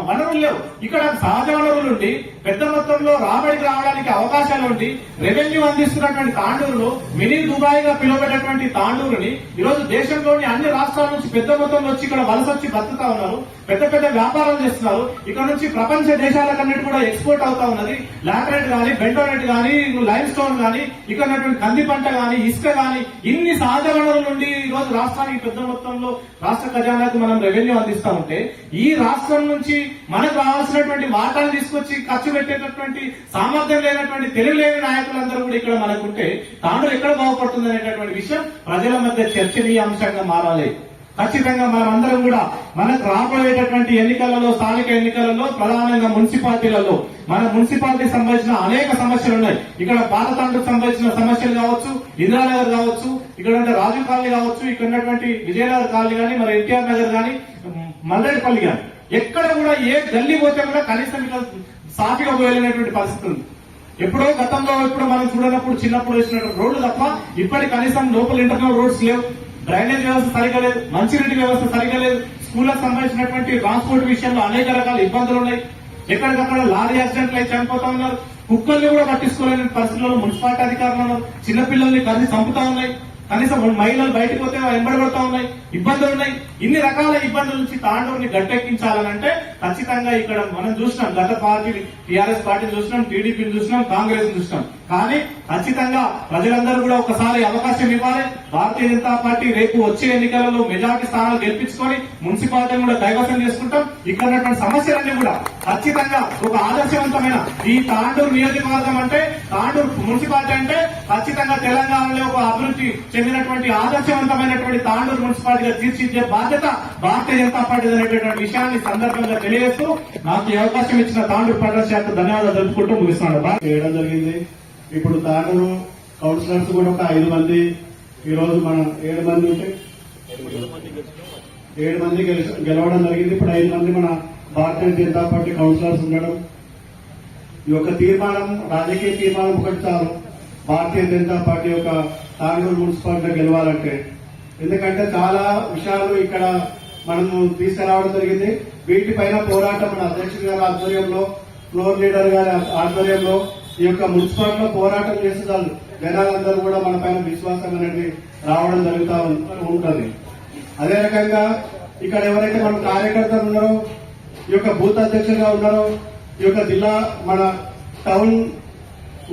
[SPEAKER 13] వనరులు లేవు. ఇక్కడ సహజ వనరులుండి పెద్ద మొత్తంలో రాబడికి రావడానికి అవకాశాలు ఉండి రెవెన్యూ అందిస్తున్నటువంటి తాండూరులో మినీ దుబాయ్ గా పిలువబడేటువంటి తాండూరుని ఈరోజు దేశంలోని అన్ని రాష్ట్రాల నుంచి పెద్ద మొత్తంలో వచ్చి ఇక్కడ వలస వచ్చి బతుకుతా ఉన్నారు. పెద్ద పెద్ద వ్యాపారాలు చేస్తున్నారు. ఇక్కడ నుంచి ప్రపంచ దేశాలకన్నిటి కూడా ఎక్స్పోర్ట్ అవుతా ఉన్నది. లాటరైట్ గానీ, బెంటోనైట్ గానీ, లైమ్ స్టోన్ గానీ, ఇక్కడ ఉన్నటువంటి కంది పంట గానీ, ఇసుక గానీ, ఇన్ని సహజ వనరుల నుండి ఈ రోజు రాష్ట్రానికి పెద్ద మొత్తంలో రాష్ట్ర ఖజానాకు మనం రెవెన్యూ అందిస్తా ఉంటే ఈ రాష్ట్రం నుంచి మనకు రావాల్సినటువంటి వాటాను తీసుకొచ్చి ఖర్చు పెట్టేటటువంటి సామర్థ్యం లేనటువంటి తెలివి లేని నాయకులందరూ కూడా ఇక్కడ మనకుంటే తాండూరు ఎక్కడ బాగుపడుతుంది అనేటటువంటి విషయం ప్రజల మధ్య చర్చనీయాంశంగా మారాలి. ఖచ్చితంగా మనమందరం కూడా మనకు రాబోయేటటువంటి ఎన్నికలలో, స్థానిక ఎన్నికలలో, ప్రధానంగా మున్సిపాలిటీలలో మన మున్సిపాలిటీకి సంబంధించిన అనేక సమస్యలు ఉన్నాయి. ఇక్కడ పాలతాండకు సంబంధించిన సమస్యలు కావచ్చు, ఇందిరానగర్ కావచ్చు, ఇక్కడ రాజీవ్ కాలనీ కావచ్చు, ఇక్కడ ఉన్నటువంటి విజయనగర్ కాలనీ కానీ, మరి ఎన్టీఆర్ నగర్ కానీ, మల్లేడుపల్లి కానీ, ఎక్కడ కూడా ఏ గల్లీ పోతే కూడా కనీసం ఇక్కడ సాఫీగా పోయలేనటువంటి పరిస్థితి ఉంది. ఎప్పుడో గతంలో మనం చూడనప్పుడు చిన్నప్పుడు వేసినటువంటి రోడ్లు తప్ప ఇప్పటి కనీసం లోపల ఇంటర్నల్ రోడ్స్ లేవు. డ్రైనేజ్ వ్యవస్థ సరిగా లేదు, మంచినీటి వ్యవస్థ సరిగా లేదు. స్కూళ్లకు సంబంధించినటువంటి ట్రాన్స్పోర్ట్ విషయంలో అనేక రకాల ఇబ్బందులు ఉన్నాయి. ఎక్కడికక్కడ లారీ యాక్సిడెంట్లు అయితే చనిపోతా ఉన్నారు. కుక్కల్ని కూడా పట్టించుకోలేని పరిస్థితుల్లో మున్సిపాలిటీ అధికారులు ఉన్నారు. చిన్నపిల్లల్ని కలిసి చంపుతా ఉన్నాయి. కనీసం మహిళలు బయటకు పోతే వెంబడబడతా ఉన్నాయి. ఇబ్బందులు ఉన్నాయి. ఇన్ని రకాల ఇబ్బందుల నుంచి తాండూరుని గట్టెక్కించాలనంటే ఖచ్చితంగా ఇక్కడ మనం చూసినాం, గత పార్టీ టీఆర్ఎస్ పార్టీని చూసినాం, టీడీపీని చూసినాం, కాంగ్రెస్ చూసినాం. కానీ ఖచ్చితంగా ప్రజలందరూ కూడా ఒకసారి అవకాశం ఇవ్వాలి. భారతీయ జనతా పార్టీ రేపు వచ్చే ఎన్నికలలో మెజార్టీ స్థానాలు గెలిపించుకొని మున్సిపాలిటీని కూడా కైవసం చేసుకుంటాం. ఇక్కడ ఉన్నటువంటి సమస్యలన్నీ కూడా ఖచ్చితంగా ఒక ఆదర్శవంతమైన ఈ తాండూరు నియోజకవర్గం అంటే, తాండూరు మున్సిపాలిటీ అంటే ఖచ్చితంగా తెలంగాణలో ఒక అభివృద్ధి చెందినటువంటి ఆదర్శవంతమైనటువంటి తాండూరు మున్సిపాలిటీగా తీర్చిదిద్దే బాధ్యత భారతీయ జనతా పార్టీ అనేటువంటి విషయాన్ని సందర్భంగా తెలియజేస్తూ నాకు ఈ అవకాశం ఇచ్చిన తాండూరు పట్టణ శాఖకు ధన్యవాదాలు తెలుపుకుంటూ ముగిస్తున్నాను.
[SPEAKER 14] చేయడం జరిగింది. ఇప్పుడు తాండూరు కౌన్సిలర్స్ కూడా ఒక 5 మంది, ఈ రోజు మనం 7 మంది ఉంటే 7 మంది గెలవడం జరిగింది. ఇప్పుడు 5 మంది మన భారతీయ జనతా పార్టీ కౌన్సిలర్స్ ఉండడం. ఈ యొక్క తీర్మానం, రాజకీయ తీర్మానం ఒకటి చాలు భారతీయ జనతా పార్టీ యొక్క తాండూరు మున్సిపాలిటీ గెలవాలంటే. ఎందుకంటే చాలా విషయాలు ఇక్కడ మనము తీసుకురావడం జరిగింది. వీటిపైన పోరాటం మన అధ్యక్షుడు గారి ఆధ్వర్యంలో, ఫ్లోర్ లీడర్ గారి ఆధ్వర్యంలో ఈ యొక్క మున్సిపాలిటీలో పోరాటం చేస్తే చాలు జనాలందరూ కూడా మన పైన విశ్వాసం అనేది రావడం జరుగుతూ ఉంటుంది. అదే రకంగా ఇక్కడ ఎవరైతే మన కార్యకర్తలు ఉన్నారో, ఈ యొక్క బూత్ అధ్యక్షులుగా ఉన్నారో, ఈ యొక్క జిల్లా మన టౌన్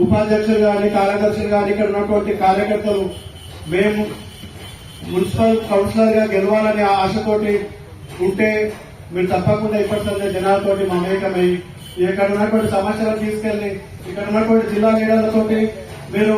[SPEAKER 14] ఉపాధ్యక్షులు కానీ, కార్యదర్శులు కానీ, ఇక్కడ ఉన్నటువంటి కార్యకర్తలు మేము మున్సిపల్ కౌన్సిలర్ గా గెలవాలనే ఆశతోటి ఉంటే మీరు తప్పకుండా ఇప్పటికే జనాలతోటి మమేకమై ఇక్కడ ఉన్నటువంటి సమస్యలను తీసుకెళ్లి ఇక్కడ ఉన్నటువంటి జిల్లా లీడర్లతోటి మీరు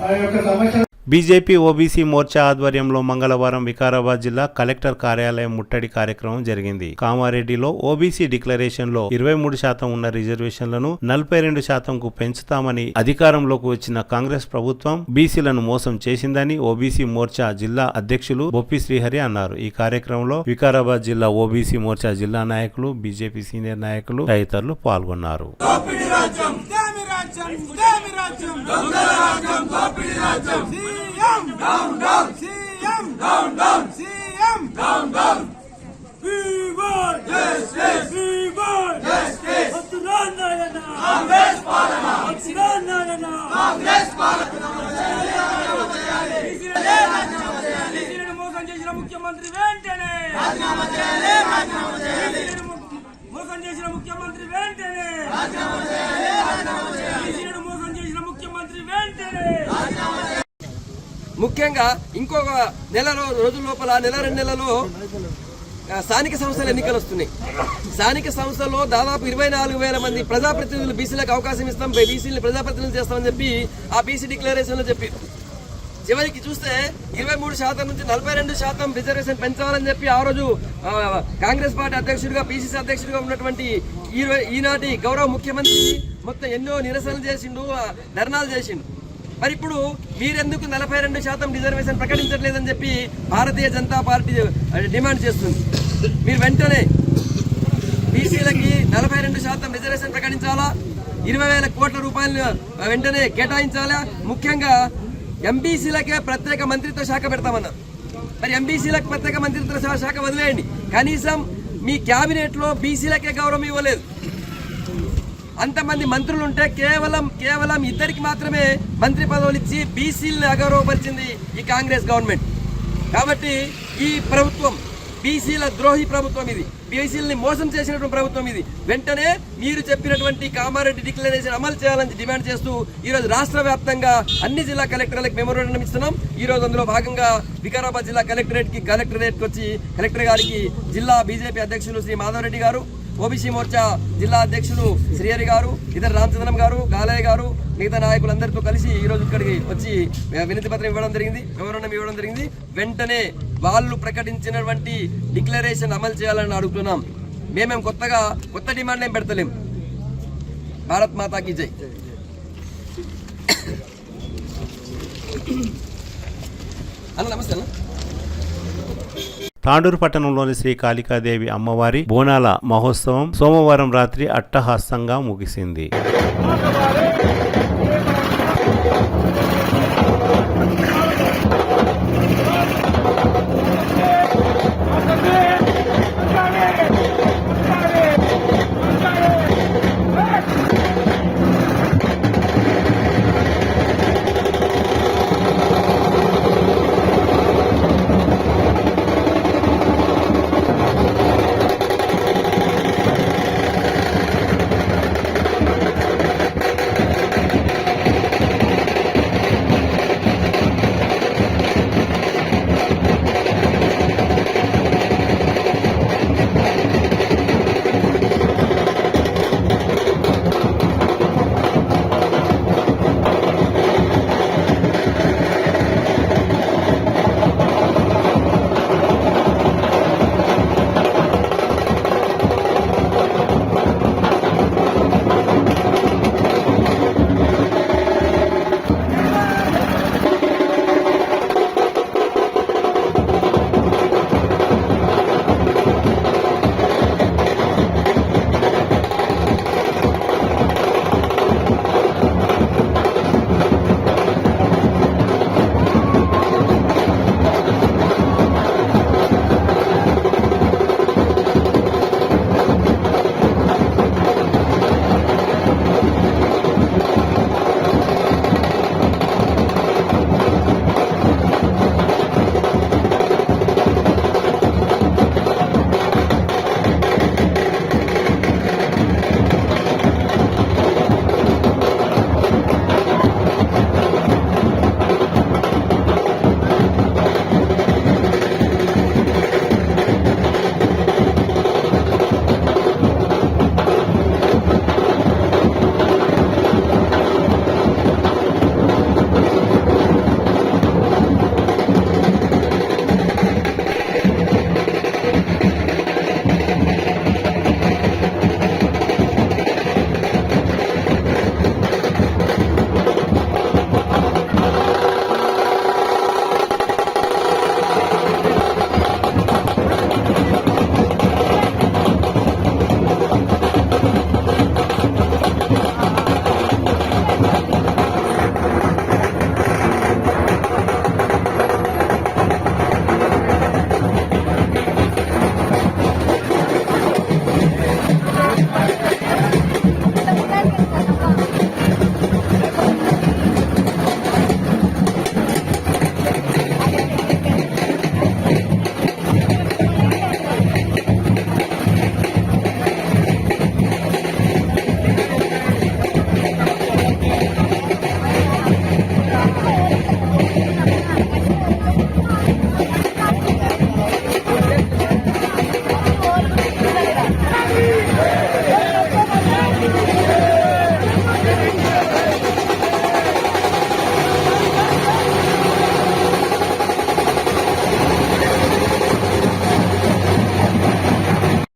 [SPEAKER 14] ఆ యొక్క సమస్య.
[SPEAKER 1] బీజేపీ ఓబీసీ మోర్చా ఆధ్వర్యంలో మంగళవారం వికారాబాద్ జిల్లా కలెక్టర్ కార్యాలయం ముట్టడి కార్యక్రమం జరిగింది. కామారెడ్డిలో ఓబీసీ డిక్లరేషన్ లో 23% ఉన్న రిజర్వేషన్లను 42%కు పెంచుతామని అధికారంలోకి వచ్చిన కాంగ్రెస్ ప్రభుత్వం బీసీలను మోసం చేసిందని ఓబీసీ మోర్చా జిల్లా అధ్యక్షులు బొప్పి శ్రీహరి అన్నారు. ఈ కార్యక్రమంలో వికారాబాద్ జిల్లా ఓబీసీ మోర్చా జిల్లా నాయకులు, బీజేపీ సీనియర్ నాయకులు తదితరులు పాల్గొన్నారు.
[SPEAKER 15] Down, down, CM, down, down, CM, down, down. We want justice. We want Congress పాలన కాంగ్రెస్ పాలన మోసం చేసిన ముఖ్యమంత్రి వెంటనే రాజీనామా చేయాలి రాజీనామా చేయాలి మోసం చేసిన ముఖ్యమంత్రి వెంటనే రాజీనామా చేయాలి రాజీనామా చేయాలి మోసం చేసిన ముఖ్యమంత్రి వెంటనే రాజీనామా చేయాలి.
[SPEAKER 16] ముఖ్యంగా ఇంకొక నెల రోజుల లోపల నెల 2 నెలల్లో స్థానిక సంస్థల ఎన్నికలు వస్తున్నాయి. స్థానిక సంస్థల్లో దాదాపు 24,000 మంది ప్రజాప్రతినిధులు బీసీలకు అవకాశం ఇస్తాం, బీసీలను ప్రజాప్రతినిధులు చేస్తామని చెప్పి ఆ బీసీ డిక్లరేషన్లో చెప్పి చివరికి చూస్తే 23% నుంచి 42% రిజర్వేషన్ పెంచాలని చెప్పి ఆ రోజు కాంగ్రెస్ పార్టీ అధ్యక్షుడిగా పిసిసి అధ్యక్షుడిగా ఉన్నటువంటి ఈనాటి గౌరవ ముఖ్యమంత్రి మొత్తం ఎన్నో నిరసనలు చేసిండు, ధర్నాలు చేసిండు. మరి ఇప్పుడు మీరెందుకు 42% రిజర్వేషన్ ప్రకటించట్లేదని చెప్పి భారతీయ జనతా పార్టీ డిమాండ్ చేస్తుంది. మీరు వెంటనే బీసీలకి 42% రిజర్వేషన్ ప్రకటించాలా, 20,000 కోట్ల రూపాయలు వెంటనే కేటాయించాలా. ముఖ్యంగా ఎంబీసీలకే ప్రత్యేక మంత్రిత్వ శాఖ పెడతామన్నారు. మరి ఎంబీసీలకు ప్రత్యేక మంత్రిత్వ శాఖ వదిలేయండి, కనీసం మీ క్యాబినెట్లో బీసీలకే గౌరవం ఇవ్వలేదు. అంతమంది మంత్రులు ఉంటే కేవలం 2 మాత్రమే మంత్రి పదవులు ఇచ్చి బీసీలను అగౌరవపరిచింది ఈ కాంగ్రెస్ గవర్నమెంట్. కాబట్టి ఈ ప్రభుత్వం బీసీల ద్రోహి ప్రభుత్వం, ఇది బీసీలని మోసం చేసినటువంటి ప్రభుత్వం. ఇది వెంటనే మీరు చెప్పినటువంటి కామారెడ్డి డిక్లరేషన్ అమలు చేయాలని డిమాండ్ చేస్తూ ఈరోజు రాష్ట్ర వ్యాప్తంగా అన్ని జిల్లా కలెక్టర్లకు మెమోరాండం ఇస్తున్నాం. ఈరోజు అందులో భాగంగా వికారాబాద్ జిల్లా కలెక్టరేట్కి వచ్చి కలెక్టర్ గారికి జిల్లా బీజేపీ అధ్యక్షులు శ్రీ మాధవరెడ్డి గారు, ఓబీసీ మోర్చా జిల్లా అధ్యక్షులు శ్రీహరి గారు, ఇతర రామచంద్రం గారు, గాలయ్య గారు, మిగతా నాయకులందరితో కలిసి ఈరోజు ఇక్కడికి వచ్చి వినతి పత్రం ఇవ్వడం జరిగింది, మెమోరాండం ఇవ్వడం జరిగింది. వెంటనే వాళ్ళు ప్రకటించినటువంటి డిక్లరేషన్ అమలు చేయాలని అడుగుతున్నాం. మేమేం కొత్త డిమాండ్ ఏం పెడతలేం. భారత్ మాతాకి జై. అన్న నమస్తే అన్న.
[SPEAKER 1] తాండూరు పట్టణంలోని శ్రీ కాళికాదేవి అమ్మవారి బోనాల మహోత్సవం సోమవారం రాత్రి అట్టహాసంగా ముగిసింది.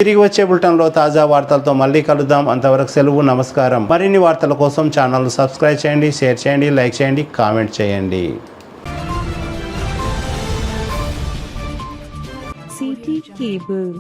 [SPEAKER 1] తిరిగి వచ్చే బులెటిన్లో తాజా వార్తలతో మళ్ళీ కలుద్దాం. అంతవరకు సెలవు, నమస్కారం. మరిన్ని వార్తల కోసం ఛానల్ సబ్స్క్రైబ్ చేయండి, షేర్ చేయండి, లైక్ చేయండి, కామెంట్ చేయండి.
[SPEAKER 17] CT Cable.